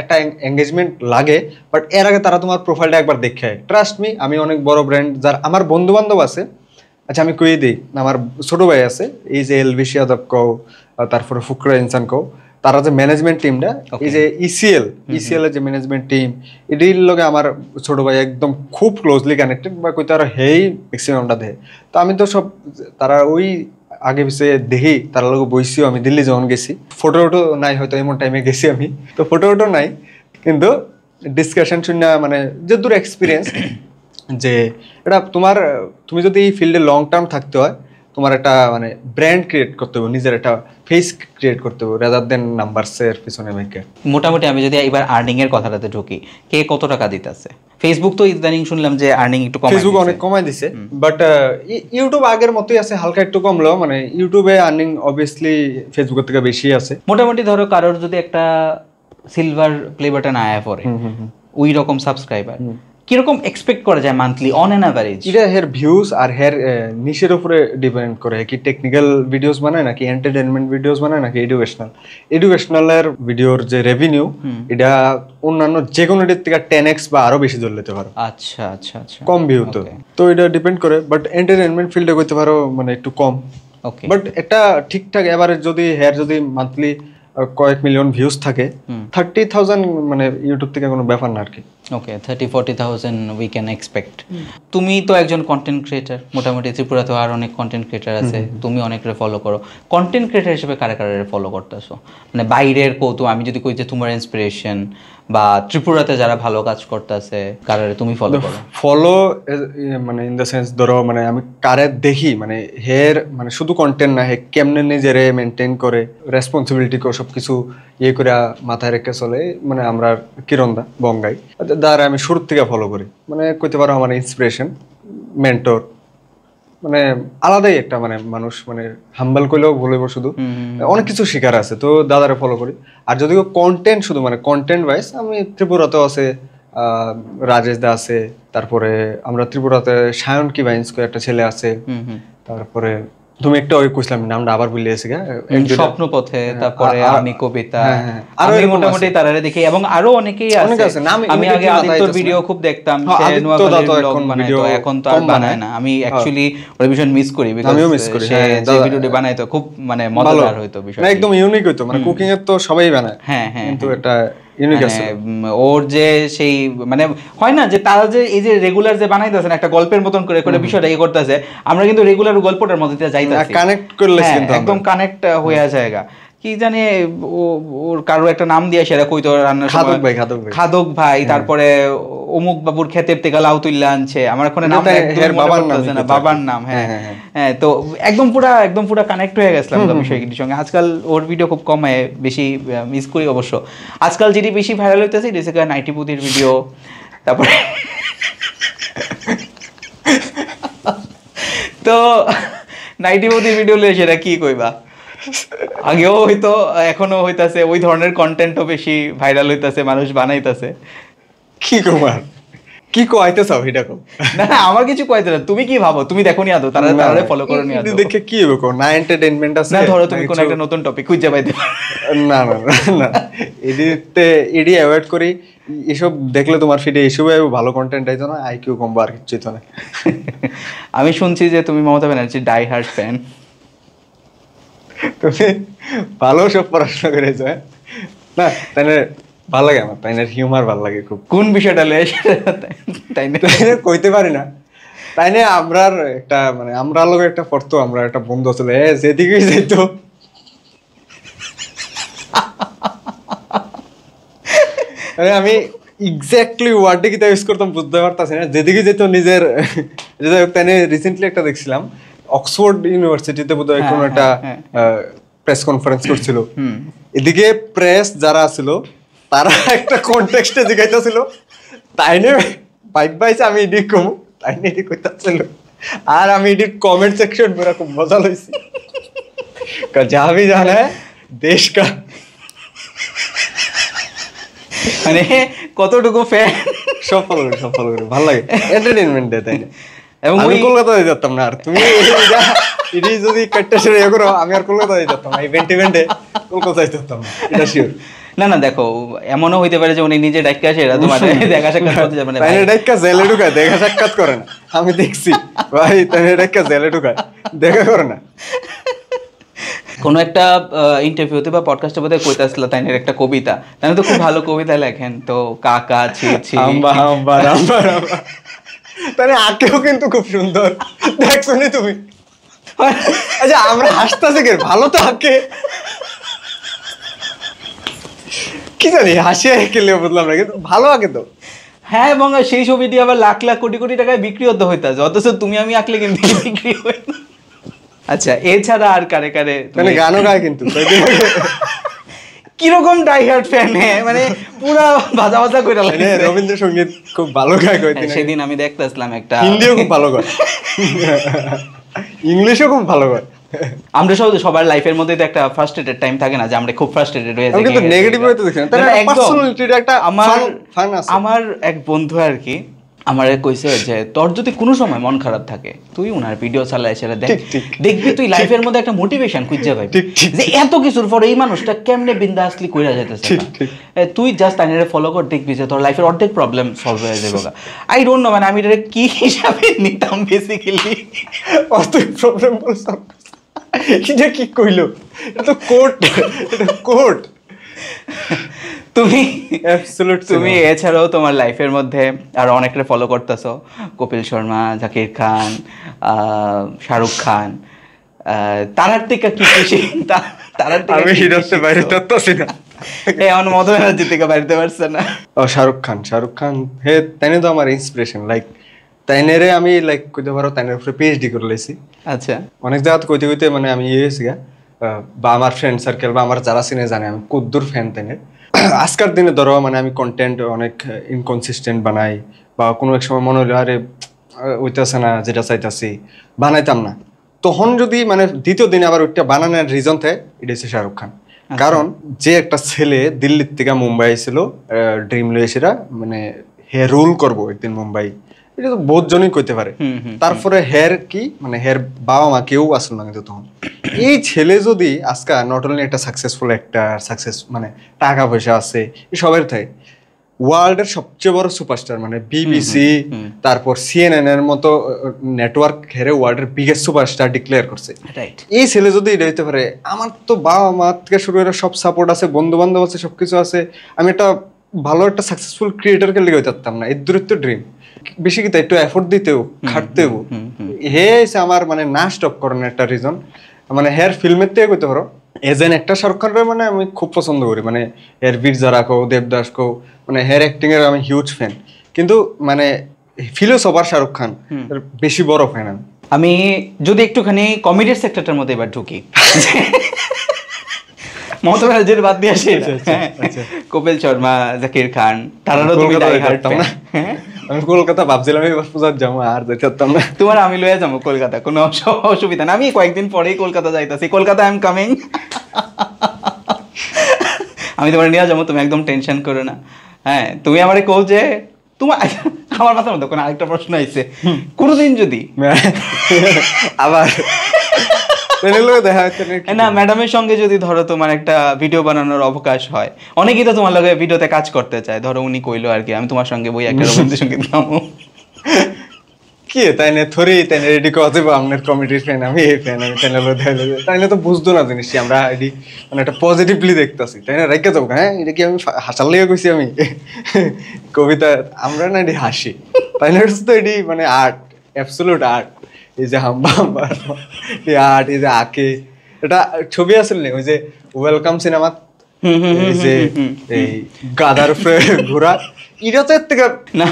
একটা এঙ্গেজমেন্ট লাগে, বাট এর আগে তারা তোমার প্রোফাইলটা একবার দেখে। ট্রাস্ট মি, আমি অনেক বড় ব্র্যান্ড যার আমার বন্ধু বান্ধব আছে, আচ্ছা আমি কই দিই, আমার ছোট ভাই আছে এই যে এলভিশ যাদব কও, তারপরে ফুকরা ইনসান কও, তারা যে ম্যানেজমেন্ট টিমটা, এই যে ইসিএল এর যে ম্যানেজমেন্ট টিম, এটির লগে আমার ছোট ভাই একদম খুব ক্লোজলি কানেক্টেড, বা কই তারা হেই ম্যাক্সিমামটা দেয়। তো আমি তো সব তারা ওই আগে পিছিয়ে দেখি, তার লগে বইছিও, আমি দিল্লি যখন গেছি, ফটো নাই, হয়তো এমন টাইমে গেছি আমি, তো ফটো নাই, কিন্তু ডিসকাশন শুনে মানে যে দূর এক্সপিরিয়েন্স যে এটা তুমি যদি এই ফিল্ডে লং টার্ম থাকতে হয়, তোমার একটা মানে ব্র্যান্ড ক্রিয়েট করতে হবে, নিজের একটা ফেস ক্রিয়েট করতে হবে, রাদার দেন নাম্বারসের পিছনে মেকে। মোটামুটি আমি যদি এবার আর্নিং এর কথাটাতে ঢুকি, কে কত টাকা দিতেছে? ফেসবুক তো ইদানিং শুনলাম যে আর্নিং একটু কম, ফেসবুক অনেক কমাই দিছে, বাট ইউটিউব আগের মতোই আছে, হালকা একটু কমলেও মানে ইউটিউবে আর্নিং অবভিয়াসলি ফেসবুকের থেকে বেশি আছে। মোটামুটি ধরো কারোর যদি একটা সিলভার প্লে বাটন আয়া পড়ে, ওই রকম সাবস্ক্রাইবার কিরকম এক্সপেক্ট করা যায় মান্থলি অন এন অ্যাভারেজ? এটা হের ভিউজ আর হের নিশের উপরে ডিপেন্ড করে, কি টেকনিক্যাল ভিডিওস বানায় নাকি এন্টারটেইনমেন্ট ভিডিওস বানায় নাকি এডুকেশনালের ভিডিওর যে রেভিনিউ, এটা অন্যান্য যে কোনো এর থেকে 10x বা আরো বেশি ধরে নিতে পারো। আচ্ছা আচ্ছা আচ্ছা, কম ভিউ তো এটা ডিপেন্ড করে, বাট এন্টারটেইনমেন্ট ফিল্ডে করতে পারো মানে একটু কম। ওকে, বাট একটা ঠিকঠাক এভারেজ যদি হের যদি মান্থলি কয়েক মিলিয়ন ভিউজ থাকে, 30,000 মানে ইউটিউব থেকে কোনো ব্যাপার না আর কি। ওকে 30-40,000 উই ক্যান এক্সপেক্ট। তুমি তো একজন কন্টেন্ট ক্রিয়েটার, মোটামুটি ত্রিপুরাতে আর অনেক কন্টেন্ট ক্রিয়েটার আছে, তুমি অনেকরে ফলো করো। কন্টেন্ট ক্রিয়েটার হিসেবে কারা কারা ফলো করতেছো, মানে বাইরের কৌতুক, আমি যদি কই যে তোমার ইন্সপিরেশন বা ত্রিপুরাতে যারা ভালো কাজ করতেছে কারারে তুমি ফলো করো? ফলো মানে ইন দ্য সেন্স ধরো মানে আমি কারে দেখি মানে হের মানে শুধু কন্টেন্ট না, হে কেমনে নিজেরে মেনটেন করে রেসপন্সিবিলিটি করে সব কিছু ইয়ে করে মাথায় রেখে চলে, মানে আমরা কিরণদা বঙ্গাই দ্বারা আমি শুরুর থেকে ফলো করি, মানে কইতে পারো আমার ইন্সপিরেশন, মেন্টর, মানে আলাদাই একটা মানে মানুষ, মানে হাম্বল করলেও ভুলব, শুধু অনেক কিছু শিকার আছে, তো দাদারে ফলো করি। আর যদি কন্টেন্ট শুধু মানে কন্টেন্ট ওয়াইজ আমি ত্রিপুরাতেও আছে রাজেশ দা আছে, তারপরে আমরা ত্রিপুরাতে সায়ন কি বাইন্স একটা ছেলে আছে, তারপরে তুমি একটা ওই কইছিলাম নামটা আবার ভুলে গেছি, স্বপ্নপথে, তারপরে আমি কবিতা, আমি মোটামুটি তারারে দেখি, এবং আরো অনেকেই আছে। আমি আগে আদিত্যর ভিডিও খুব দেখতাম, সে নোয়াখালীর ব্লগ বানাইতো, এখন তো আর বানায় না। আমি অ্যাকচুয়ালি ওই বিষয় মিস করি, বিকজ সে যে ভিডিওটি বানাইতো খুব মানে মজাদার হইতো, বিষয়টা একদম ইউনিক হইতো, মানে কুকিং এর তো সবাই বানায়, হ্যাঁ হ্যাঁ, কিন্তু এটা ওর যে সেই মানে হয় না যে তারা যে এই যে রেগুলার যে বানাইতেছেন একটা গল্পের মতন করে করে বিষয়টা এই করতেছে, আমরা কিন্তু রেগুলার গল্পটার মধ্যে যাইতাছি, কানেক্ট করলে একদম কানেক্ট হয়ে জায়গা। কি জানি ওর কারো একটা নাম দিয়ে সেটা কইতো রান্নার সময়, খাদক ভাই, তারপরে অমুক বাবুর ক্ষেতের থেকে লাউ তুইলা আনছে, আমার এখন নাম বাবার নাম, হ্যাঁ হ্যাঁ, তো একদম পুরা কানেক্ট হয়ে গেছিলাম বিষয়টির সঙ্গে। আজকাল ওর ভিডিও খুব কম হয়, বেশি মিস করি অবশ্য। আজকাল যেটি বেশি ভাইরাল হইতেছে ডিসিকা নাইটিপুতির ভিডিও, তারপরে তো নাইটিপুতির ভিডিও লয়ে সেটা কি কইবা, আগেও হয়তো এখনো হইতাছে, ওই ধরনের কন্টেন্টও বেশি ভাইরাল হইতাছে, মানুষ বানাইতাছে। কি কুমার কি কইতে চাও এটা কো? না আমার কিছু কইতে না, তুমি কি ভাবো? তুমি দেখোনি আদো তারারে ফলো করো নি আদো? দেখে কি হবে কো, না এন্টারটেইনমেন্ট আছে না, ধরো তুমি কোন একটা নতুন টপিক খুঁজে পাইতে, না না না এডি অ্যাভয়েড করি, এসব দেখলে তোমার ফিডে এসবে ভালো কন্টেন্ট আইতো না, আইকিউ কমবা, আর কিছু তো না। আমি শুনছি যে তুমি Mamata Banerjee die hard fan, তুমি ভালো সব পড়াশোনা করেছো, না তাইলে ভালো লাগে আমার, তাইনের হিউমার ভালো লাগে খুব। কোন বিষয়টা লে তাইনে কইতে পারি না, তাইনে আমরার একটা মানে আমরা লোক একটা পড়তো, আমরা একটা বন্ধু ছিল, যেদিকেই যাইতো আমি এক্স্যাক্টলি ওয়ার্ডে কি ইউজ করতাম বুঝতে পারতাছি না, যেদিকে যেত নিজের। তাইনে রিসেন্টলি একটা দেখছিলাম অক্সফোর্ড ইউনিভার্সিটিতে বোধহয় কোনো একটা প্রেস কনফারেন্স করছিল, এদিকে প্রেস যারা ছিল তারা একটা কনটেক্সটে জিগাইতেছিল, তাইনে বাইক বাইছে আমি এডিট কমু, তাইনে এডিট করতেছিল, আর আমি এডিট কমেন্ট সেকশন পুরো খুব মজা লইছি, যা भी जाना है देश का, মানে কতটুকু ফ্যান, সফল করে ভালো লাগে, এন্টারটেইনমেন্ট দেয়, তাই না? এবং আমি কলকাতায় যেতাম না, আর তুমি এটি যদি কাটতে শুরু করো আমি আর কলকাতায় যেতাম না, ইভেন্টে কলকাতায় যেতাম না, এটা শিওর। না দেখো, এমনও হইতে পারে যে উনি নিজে ডাক্কা আসে, এরা তোমার দেখা সাক্ষাৎ করতে যাবে না, তাই ডাক্কা জেলে ঢুকায়, দেখা সাক্ষাৎ করে না, আমি দেখছি ভাই, তাই ডাক্কা জেলে ঢুকায়, দেখা করে না। কোনো একটা ইন্টারভিউতে বা পডকাস্টে বোধহয় কইতাছিল তাইনের একটা কবিতা, তাই তো খুব ভালো কবিতা লেখেন, তো কাকা ছি ছি আম্বা আম্বা আম্বা আম্বা, তাই আঁকেও কিন্তু খুব সুন্দর, দেখছো নি তুমি? আচ্ছা আমরা হাসতেছি কে, ভালো তো আঁকে, কি জানি হাসি আঁকলে বুঝলাম না, কিন্তু ভালো আঁকে তো। হ্যাঁ, এবং সেই ছবিটি আবার লাখ লাখ কোটি কোটি টাকায় বিক্রি হতে হইতাছে, অথচ তুমি আমি আঁকলে কিন্তু বিক্রি হয় না। আচ্ছা, এছাড়া আর কারে কারে মানে গানও গায় কিন্তু কিরকম ডাইহার্ড ফ্যান, মানে পুরা ভাজা ভাজা করে লাগে, রবীন্দ্রসঙ্গীত খুব ভালো গায়, সেদিন আমি দেখতেছিলাম একটা, হিন্দিও খুব ভালো গায়, ইংলিশও খুব ভালো গায়। আমরা সবার লাইফের মধ্যে তো একটা ফ্রাস্ট্রেটেড টাইম থাকে না, যে আমরা খুব ফ্রাস্ট্রেটেড হয়ে যাই, কিন্তু নেগেটিভ হইতে দেখি না, তাহলে পার্সোনালিটির একটা আমার এক বন্ধু আর কি আমারে কইছে যে তোর যদি কোনো সময় মন খারাপ থাকে তুই উনার ভিডিও চালায় সেটা দেখবি, তুই লাইফের মধ্যে একটা মোটিভেশন খুঁজে পাবি, যে এত কিছুর পরে এই মানুষটা কেমনে বিন্দাসলি কইরা যাইতেছে, তুই জাস্ট আইনারে ফলো কর, দেখবি যে তোর লাইফের অর্ধেক প্রবলেম সলভ হয়ে যাবে। আই ডোন্ট নো, মানে আমি এটা কি হিসাবে নিতাম বেসিক্যালি, অর্ধেক প্রবলেম বলতাম, কি কইলো, এটা তো কোর্ট। তুমি অ্যাবসলিউট তুমি এছাড়াও তোমার লাইফের মধ্যে আর অনেকটা ফলো করতেছো, কপিল শর্মা, জাকির খান, শাহরুখ খান, তারার থেকে কি খুশি? তারার থেকে আমি হিরোতে বাইরে তত্ত্বছি না। আমার মধু ব্যানার্জি থেকে বাইরে পারছে না। ও শাহরুখ খান হে তাইনে তো আমার ইন্সপিরেশন। লাইক তাইনেরে আমি লাইক কইতে পারো তাইনের উপরে পিএইচডি করে লাইছি। আচ্ছা, অনেক জায়গা কইতে কইতে মানে আমি ইয়ে হয়েছি গা, বা আমার ফ্রেন্ড সার্কেল বা আমার যারা চিনে জানে আমি কদ্দুর ফ্যান তাইনের। আজকার দিনে ধরো মানে আমি কন্টেন্ট অনেক ইনকনসিস্টেন্ট বানাই, বা কোনো এক সময় মনে হলো আরে ওইটাছে না যেটা চাইতাছি, বানাইতাম না। তখন যদি মানে দ্বিতীয় দিনে আবার ওইটা বানানোর রিজন থাকে, এটা হচ্ছে শাহরুখ খান। কারণ যে একটা ছেলে দিল্লির থেকে মুম্বাই ছিল ড্রিম লয়েছিরা, মানে হে রুল করবো একদিন মুম্বাই, এটা তো বহুত জনই কইতে পারে। তারপরে হের কি মানে হের বাবা মা কেউ আসল না কিন্তু তখন। এই ছেলে যদি আজকে নট অনলি একটা সাকসেসফুল একটা সাকসেস মানে টাকা পয়সা আছে সবের থাকে, ওয়ার্ল্ডের সবচেয়ে বড় সুপারস্টার মানে বিবিসি তারপর সিএনএন এর মতো নেটওয়ার্ক হেরে ওয়ার্ল্ডের বিগেস্ট সুপারস্টার ডিক্লেয়ার করছে, এই ছেলে যদি এটা হইতে পারে, আমার তো বাবা মা থেকে শুরু করে সব সাপোর্ট আছে, বন্ধু বান্ধব আছে, সবকিছু আছে, আমি একটা ভালো একটা সাকসেসফুল ক্রিয়েটরকে লেগে হইতাম না। এর দূরত্ব ড্রিম বেশি কি একটু এফোর্ট দিতেও খাটতেও হে এসে আমার মানে না স্টপ করার একটা রিজন। মানে হের ফিল্মের থেকে কইতে পারো এজ এন একটা শাহরুখ খানের মানে আমি খুব পছন্দ করি, মানে এর বীর যারা কো দেবদাস কো, মানে হের অ্যাক্টিং এর আমি হিউজ ফ্যান। কিন্তু মানে ফিলোসফার শাহরুখ খান বেশি বড় ফ্যান আমি। আমি যদি একটুখানি কমেডির সেক্টরটার মধ্যে এবার ঢুকি, মমতা ব্যানার্জির বাদ দিয়ে আসি, কপিল শর্মা, জাকির খান, তারারও তুমি ডাইহার্ট ফ্যান। আমি কলকাতা ভাবছিলাম এবার পূজার যাবো, আর যেতে পারতাম না। তোমার আমি লয়ে যাবো কলকাতা, কোনো অসুবিধা না, আমি কয়েকদিন পরেই কলকাতা যাইতাছি, কলকাতা আই এম কামিং। আমি তোমার নিয়ে যাবো, তুমি একদম টেনশন করো না। হ্যাঁ, তুমি আমারে কও যে তোমার আমার মাথার মধ্যে কোনো আরেকটা প্রশ্ন আইছে, কোনোদিন যদি আবার না ম্যাডামের সঙ্গে যদি ধরো তোমার একটা ভিডিও বানানোর অবকাশ হয়, অনেকেই তো তোমার লগে ভিডিওতে কাজ করতে চায়, ধরো উনি কইলো আর কি আমি তোমার সঙ্গে বই একটা রবীন্দ্রসঙ্গীত গাবো, কি তাই না থরি তাই না রেডি কথা আপনার কমেডির ফ্যান, আমি এই ফ্যান, আমি তাই না তাই না তো বুঝতো না জিনিসটি, আমরা এটি মানে একটা পজিটিভলি দেখতেছি তাই না, রেখে যাবো হ্যাঁ এটা কি আমি হাসার লেগে কইছি আমি কবিতা, আমরা না এটি হাসি তাই না, তো এটি মানে আর্ট, অ্যাবসোলুট আর্ট। এই যে হাম্বা হাম্বা আর্ট, এই যে আঁকে, এটা ছবি আসলে ওই যে ওয়েলকাম সিনেমা, এই যে এই গাদার উপরে ঘোরা, এটা তো এর থেকে না।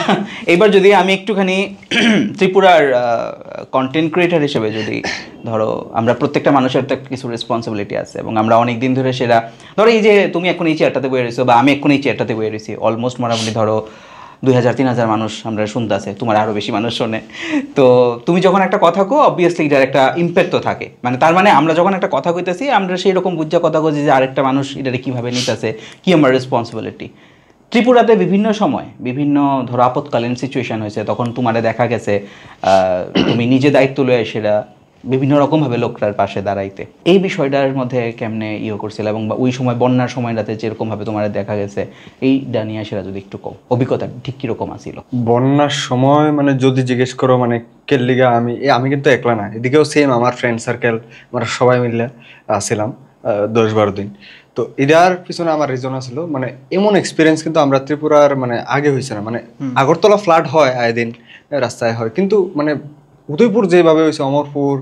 এবার যদি আমি একটুখানি ত্রিপুরার কন্টেন্ট ক্রিয়েটার হিসেবে যদি ধরো, আমরা প্রত্যেকটা মানুষের তো কিছু রেসপন্সিবিলিটি আছে, এবং আমরা অনেক দিন ধরে সেটা ধরো, এই যে তুমি এখন এই চেয়ারটাতে বয়ে রয়েছো বা আমি এখন এই চেয়ারটাতে বয়ে রয়েছি, অলমোস্ট মোটামুটি ধরো 2000-3000 মানুষ আমরা শুনতে আছে, তোমার আরও বেশি মানুষ শোনে। তো তুমি যখন একটা কথা কো, অবভিয়াসলি এটার একটা ইম্প্যাক্ট তো থাকে, মানে তার মানে আমরা যখন একটা কথা কইতেছি, আমরা সেই রকম বুঝা কথা কইছি যে আরেকটা মানুষ এটাকে কীভাবে নিতেছে, কি আমার রেসপন্সিবিলিটি। ত্রিপুরাতে বিভিন্ন সময় বিভিন্ন ধরো আপৎকালীন সিচুয়েশন হয়েছে, তখন তোমারে দেখা গেছে তুমি নিজে দায়িত্ব লয়ে সেটা বিভিন্ন রকমভাবে লোকটার পাশে দাঁড়াইতে, এই বিষয়টার মধ্যে কেমনে ইয়ে করছিল, এবং ওই সময় বন্যার সময়টাতে যেরকমভাবে তোমার দেখা গেছে, এই ডানিয়া সেটা যদি একটু কও, অভিজ্ঞতা ঠিক কীরকম আসিল? বন্যার সময় মানে যদি জিজ্ঞেস করো মানে কেল্লিগা, আমি কিন্তু একলা না, এদিকেও সেম আমার ফ্রেন্ড সার্কেল, আমরা সবাই মিলে আসছিলাম 10-12 দিন। তো এটার পিছনে আমার রিজন আসলো মানে এমন এক্সপিরিয়েন্স কিন্তু আমরা ত্রিপুরার মানে আগে হয়েছে না, মানে আগরতলা ফ্লাড হয় আয় দিন রাস্তায় হয়, কিন্তু মানে উদয়পুর যেভাবে হয়েছে, অমরপুর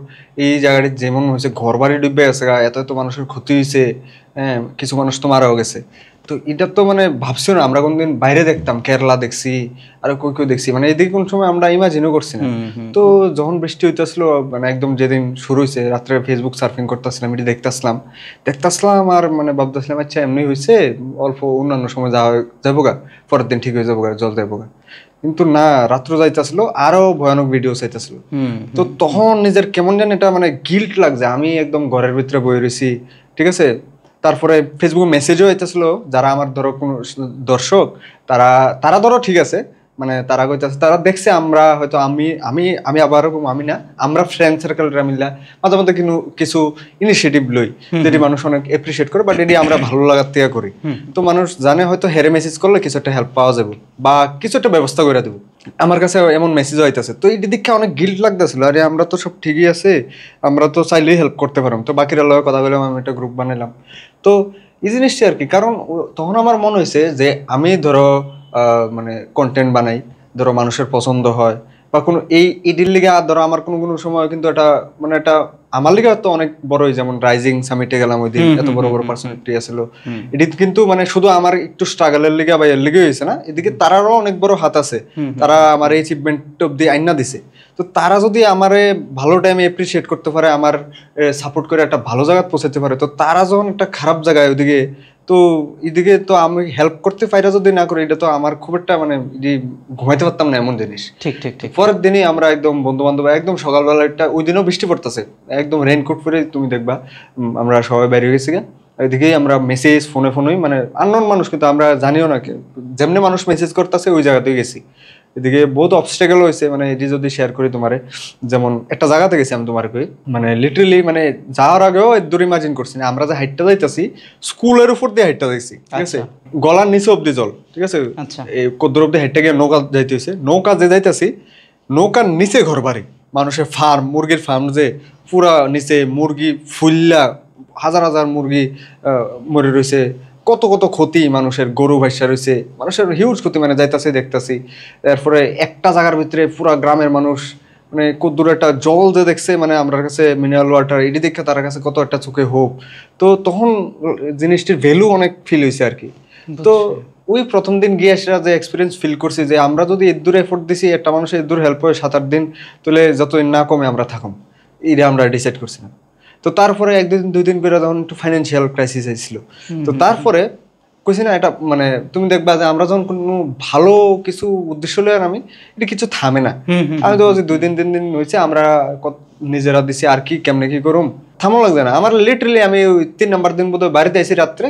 এই জায়গাটি যেমন হয়েছে, ঘর বাড়ি ডুবে গেছে, এত এত মানুষের ক্ষতি হয়েছে, হ্যাঁ কিছু মানুষ তো মারাও গেছে। তো এটা তো মানে ভাবছি না, আমরা কোনদিন বাইরে দেখতাম, কেরালা দেখছি আর কই দেখছি, মানে এদিকে কোন সময় আমরা ইমাজিনও করছি না। তো যখন বৃষ্টি হইতেছিল মানে একদম যেদিন শুরু হয়েছে, রাত্রে ফেসবুক সার্ফিং করতেছিলাম, এটি দেখতেছিলাম আর মানে ভাবতেছিলাম আচ্ছা এমনি হয়েছে, অল্প অন্যান্য সময় যাবো গা, পরের দিন ঠিক হয়ে যাবো গা, জল যাবো গা। কিন্তু না, রাত্র যাইতেছিল আরো ভয়ানক ভিডিও চাইতেছিল। তো তখন নিজের কেমন যেন এটা মানে গিল্ট লাগছে, আমি একদম ঘরের ভিতরে বয়ে রয়েছি, ঠিক আছে। তারপরে ফেসবুকে মেসেজও হইতেছিল, যারা আমার ধরো কোনো দর্শক, তারা ধরো ঠিক আছে, মানে তারা কইতাছে, তারা দেখছে আমরা হয়তো আমি আবার আমি না, আমরা ফ্রেন্ড সার্কেলরা মিলা মাঝে মধ্যে কিছু ইনিশিয়েটিভ লই, যেটি মানুষ অনেক এপ্রিসিয়েট করে, বাট এটি আমরা ভালো লাগার থেকে করি। তো মানুষ জানে হয়তো হেরে মেসেজ করলে কিছু একটা হেল্প পাওয়া যাবে বা কিছু একটা ব্যবস্থা করে দেবো, আমার কাছে এমন মেসেজ হইতেছে। তো এই দিকে অনেক গিল্ট লাগতেছিল, আরে আমরা তো সব ঠিকই আছে, আমরা তো চাইলেই হেল্প করতে পারলাম। তো বাকিরা লগে কথা বললাম, আমি একটা গ্রুপ বানাইলাম। তো এই জিনিসটা আর কি। কারণ তখন আমার মনে হয়েছে যে আমি ধরো মানে কন্টেন্ট বানাই, ধরো মানুষের পছন্দ হয় বা কোনো এই ইডির লিগে, আর ধরো আমার কোনো কোনো সময় কিন্তু এটা মানে এটা আমার লিগে তো অনেক বড়ই, যেমন রাইজিং সামিটে গেলাম ওই দিন, এত বড় বড় পার্সোনালিটি আসছিল এটি, কিন্তু মানে শুধু আমার একটু স্ট্রাগলের লিগে বা এর লিগে হয়েছে না, এদিকে তারারও অনেক বড় হাত আছে, তারা আমার এই অ্যাচিভমেন্ট অব্দি আইনা দিছে। তো তারা যদি আমারে ভালো টাইমে এপ্রিসিয়েট করতে পারে, আমার সাপোর্ট করে একটা ভালো জায়গায় পৌঁছাতে পারে, তো তারা যখন একটা খারাপ জায়গায় ওইদিকে, তো এদিকে তো আমি হেল্প করতে পারি যদি না করি, এটা তো আমার খুব একটা মানে ঘুমাইতে পারতাম না এমন জিনিস। ঠিক ঠিক ঠিক। পরের দিনই আমরা একদম বন্ধু বান্ধব একদম সকালবেলা একটা, ওই দিনও বৃষ্টি পড়তেছে, একদম রেইনকোট পরে তুমি দেখবা আমরা সবাই বেরিয়ে গেছি গা। এদিকেই আমরা মেসেজ ফোনেই মানে আননোন মানুষ, কিন্তু আমরা জানিও না যেমনি মানুষ মেসেজ করতেছে ওই জায়গাতেই গেছি। এদিকে বহুত অবস্ট্রাগল হয়েছে, মানে এটি যদি শেয়ার করি তোমারে, যেমন একটা জায়গাতে গেছি আমি তোমার কই, মানে লিটারেলি মানে যাওয়ার আগেও দূর ইমাজিন করছি না, আমরা যে হাইটটা যাইতাছি স্কুলের উপর দিয়ে হাইটটা যাইছি, ঠিক আছে, গলার নিচে অব্দি জল, ঠিক আছে, এই কদ্দুর অব্দি হাইটটা গিয়ে নৌকা যাইতে হয়েছে, নৌকা যে যাইতাছি নৌকার নিচে ঘর বাড়ি, মানুষের ফার্ম, মুরগির ফার্ম, যে পুরা নিচে মুরগি ফুল্লা, হাজার হাজার মুরগি মরে রয়েছে, কত কত ক্ষতি মানুষের, গরু ভাইসা রয়েছে, মানুষের হিউজ ক্ষতি, মানে যাইতাছি দেখতাছি। তারপরে একটা জায়গার ভিতরে পুরা গ্রামের মানুষ মানে কদ্দুর একটা জল যে দেখছে, মানে আমার কাছে মিনারেল ওয়াটার এটি দেখে তার কাছে কত একটা চোখে হোপ। তো তখন জিনিসটির ভ্যালু অনেক ফিল হয়েছে আর কি। তো ওই প্রথম দিন গিয়ে সেটা যে এক্সপিরিয়েন্স ফিল করছি যে আমরা যদি এর দূর এফোর্ট দিছি, একটা মানুষের এর দূর হেল্প হয় 7-8 দিন, তাহলে যতদিন না কমে আমরা থাকুম, এটা আমরা ডিসাইড করছিলাম। তো তারপরে 1-2 দিন করে যখন একটু ফাইন্যান্সিয়াল ক্রাইসিস হয়েছিল, তো তারপরে কইছি না এটা মানে তুমি দেখবা যে আমরা যখন কোনো ভালো কিছু উদ্দেশ্য লই, আর আমি এটা কিছু থামে না। আমি তো 2-3 দিন হয়েছে আমরা নিজেরা দিছি আর কি কেমনে কি করুম, থামো লাগবে না আমার। লিটারেলি আমি ওই 3 নাম্বার দিন বোধ বাড়িতে আইসি রাত্রে,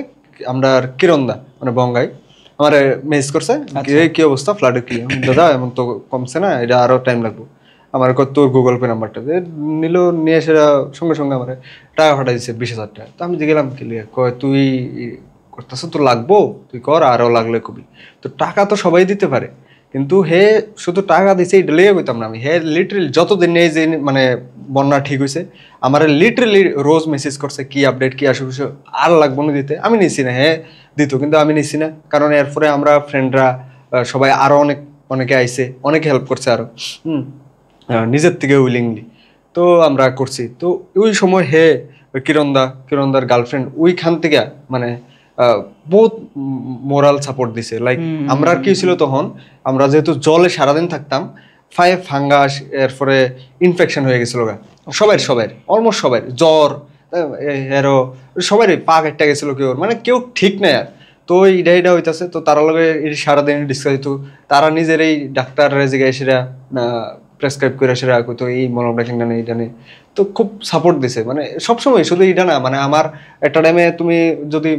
আমরা কিরণদা মানে বঙ্গাই আমার মেসেজ করছে, কি অবস্থা ফ্লাডে, কি দাদা এমন তো কমছে না, এটা আরো টাইম লাগবে। আমার তোর গুগল পে নাম্বারটা নিল, নিয়ে সেটা সঙ্গে সঙ্গে আমার টাকা পাঠাই দিচ্ছে 20,000 টাকা। তো আমি যে গেলাম কি কয় তুই করতেছ, তো লাগবো, তুই কর, আরো লাগলে কবি। তো টাকা তো সবাই দিতে পারে, কিন্তু হে শুধু টাকা দিছে এটা লেগে কইতাম না আমি। হে লিটারেলি যতদিন নেই যে মানে বন্যা ঠিক হয়েছে, আমার লিটারেলি রোজ মেসেজ করছে কি আপডেট, কি আসে কিছু, আর লাগবো না দিতে। আমি নিছি না, হ্যাঁ দিত, কিন্তু আমি নিছি না, কারণ এরপরে আমরা ফ্রেন্ডরা সবাই আরো অনেকে আইছে, অনেকে হেল্প করছে আরো নিজের থেকে উইলিংলি, তো আমরা করছি। তো ওই সময় হে কিরণদার গার্লফ্রেন্ড ওইখান থেকে মানে বহুত মোরাল সাপোর্ট দিছে। লাইক আমরা কি ছিল তখন, আমরা যেহেতু জলে সারাদিন থাকতাম, ফাঙ্গাস, এরপরে ইনফেকশন হয়ে গেছিল সবাই অলমোস্ট সবাই, জ্বর, এরও সবাই পা কেটে গেছিল, কেউ মানে কেউ ঠিক নাই আর। তো এটা হইতাছে, তো তারা লগে সারাদিন ডিসকাস হইতো, তারা নিজের এই ডাক্তার জিগায় সেরা প্রেসক্রাইব করে সেরা কইতো এই মলমটা কিনা নেই, এটা নেই। তো খুব সাপোর্ট দিছে, মানে সবসময়, শুধু এটা না, মানে আমার একটা টাইমে তুমি যদি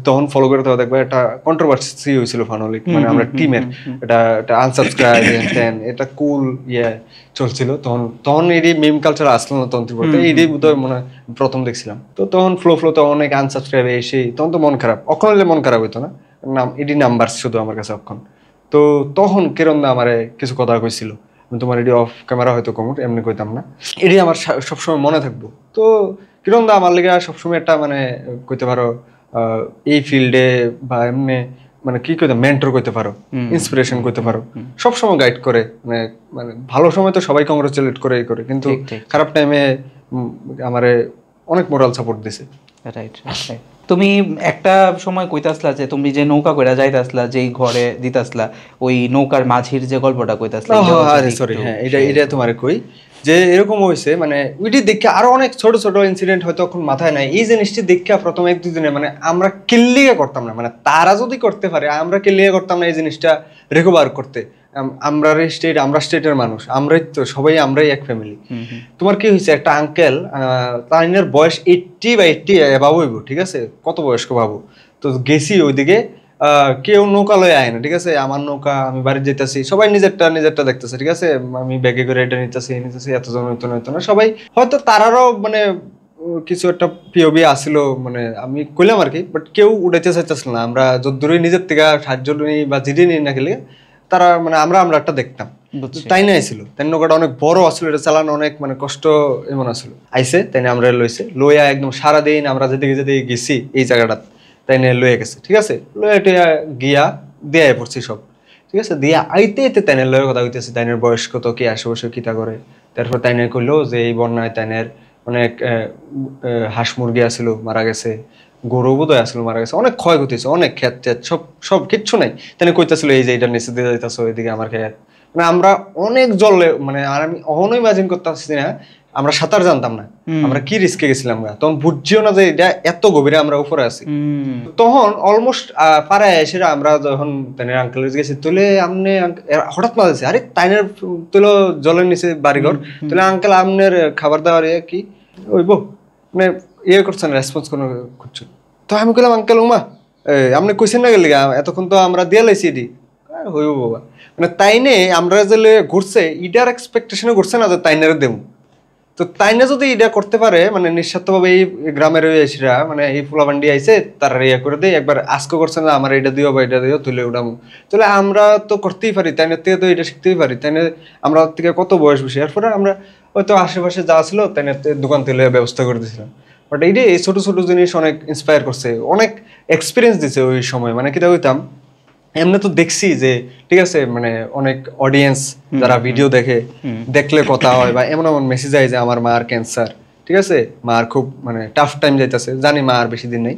তখন ফলো করে থাকো দেখবে একটা কন্ট্রোভার্সি হয়েছিল ফানলিক, মানে আমরা টিমের এটা আনসাবস্ক্রাইব এটা কুল চলছিল তখন এটি মিম কালচার আসলো না তন্ত্রী পড়তে, এটি বোধহয় মনে প্রথম দেখছিলাম। তো তখন ফ্লোতে অনেক আনসাবস্ক্রাইব এসে তখন তো মন খারাপ, অক্ষণ হলে মন খারাপ হইতো না, এটি নাম্বার শুধু আমার কাছে অক্ষণ। তো তখন কিরণদা আমারে কিছু কথা কইছিল, তোমার এটি অফ ক্যামেরা হয়তো কমুট, এমনি কইতাম না, এটি আমার সবসময় মনে থাকবো। তো কিরণদা আমার লেগে সবসময় একটা মানে কইতে পারো এই ফিল্ডে বা এমনি মানে কি কইতে মেন্টর কইতে পারো, ইন্সপিরেশন কইতে পারো, সবসময় গাইড করে। মানে ভালো সময় তো সবাই কংগ্রেচুলেট করে, কিন্তু খারাপ টাইমে আমারে অনেক মোরাল সাপোর্ট দিছে। রাইট। তুমি একটা সময় কইতাছলা যে তুমি যে নৌকা কইরা যাইতাছলা, যেই ঘরে দিতাছলা, ওই নৌকার মাঝির যে গল্পটা কইতাছলা, সরি হ্যাঁ, এটা তোমারে কই যে এরকম হয়েছে, মানে ওইটি দেখে আরো অনেক ছোট ছোট ইনসিডেন্ট হয়তো এখন মাথায় নাই। এই জিনিসটি দেখে প্রথম 1-2 দিনে মানে আমরা কিল্লিয়ে করতাম না, মানে তারা যদি করতে পারে আমরা কিল্লিয়ে করতাম না এই জিনিসটা রিকভার করতে। আমরা স্টেটের মানুষ, আমরাই তো সবাই, আমরাই এক ফ্যামিলি। তোমার কি হয়েছে, একটা আঙ্কেল, তার বয়স 80 বা 80 এভাবে হইব, ঠিক আছে, কত বয়স্ক ভাবো। তো গেছি ওইদিকে, কেউ নৌকা লয়ে আয় না, ঠিক আছে, আমার নৌকা, আমি বাড়ি যেতেছি, সবাই নিজেরটা দেখতেছে, ঠিক আছে, আমি ব্যাগে করে এটা নিতেছি, এতজন হইতো না, সবাই হয়তো তারারও মানে কিছু একটা পিওবি আসছিল, মানে আমি কইলাম আর কি, বাট কেউ উঠাইতে চাইতেছিল না। আমরা যতদূরই নিজের থেকে সাহায্য নিই বা জিডি নিই না খেলে তারা মানে আমরা একটা দেখতাম, তাই না আইছিল। তাই নৌকাটা অনেক বড় আসলো, এটা চালানো অনেক মানে কষ্ট এমন আসলো, আইসে তাই আমরা লইয়া একদম সারাদিন আমরা যেদিকে গেছি এই জায়গাটা তাই নিয়ে লয়ে গেছে, ঠিক আছে, লয়ে গিয়া দিয়ে পড়ছি সব, ঠিক আছে, দিয়ে আইতে আইতে তাইনের লয়ের কথা হইতেছে, তাইনের বয়স কত, কি আশেপাশে কিতা করে। তারপর তাইনের কইলো যে এই বন্যায় তাইনের অনেক হাঁস মুরগি আসছিল মারা গেছে, গরু বোধহয় আসছিল মারা গেছে, অনেক ক্ষয়ক্ষতি হয়েছে, অনেক ক্ষেত টেত সব সব কিচ্ছু নাই। তাই কইতেছিল এই যে এটা নিচে দিয়ে যাইতেছো এদিকে আমার ক্ষেত, মানে আমরা অনেক জলে, মানে আর আমি অহনো ইমাজিন করতে পারছি না, আমরা সাঁতার জানতাম না, আমরা কি রিস্কে গেছিলাম গা, তখন বুঝছিও না যে এটা এত গভীরে আমরা উপরে আছি। তখন অলমোস্ট পাড়ায় এসে আমরা যখন তাইনের আঙ্কেলের গেছি, তুলে আমনে হঠাৎ মাঝে আরে তাইনের তুলো জলের নিচে বাড়িঘর, তুলে আঙ্কেল আমনের খাবার দাবার কি ওইব, মানে ইয়ে করছেন, রেসপন্স কোনো করছেন। তো আমি কইলাম আঙ্কেল উমা আপনি কইছেন না গেলে এতক্ষণ তো আমরা দিয়ে লাইছি এটি হইব বাবা, মানে তাইনে আমরা যে ঘুরছে ইটার এক্সপেকটেশনে ঘুরছে না যে তাইনের দেব। তো তাইনে যদি এটা করতে পারে, মানে নিঃস্বার্থভাবে এই গ্রামের এসরা, মানে এই ফুলাবান্ডি আইছে তার ইয়ে করে দেয়, একবার আজকে করছে না আমার এটা দিও বা এটা দিও তুলে উঠাম, তাহলে আমরা তো করতেই পারি, তাইনের থেকে তো এটা শিখতেই পারি, তাইনে আমরা থেকে কত বয়স বেশি, এরপরে আমরা হয়তো আশেপাশে যা ছিল তাইনের দোকান থেকে ব্যবস্থা করে দিয়েছিলাম। বাট এইটা এই ছোট ছোট জিনিস অনেক ইন্সপায়ার করছে, অনেক এক্সপিরিয়েন্স দিছে ওই সময়, মানে কিটা হইতাম এমনি তো দেখছি যে ঠিক আছে, মানে অনেক অডিয়েন্স যারা ভিডিও দেখে, দেখলে কথা হয় বা এমন এমন মেসেজ আয় যে আমার মার ক্যান্সার, ঠিক আছে, মার খুব মানে টাফ টাইম যাইতেছে, জানি মা আর বেশি দিন নেই,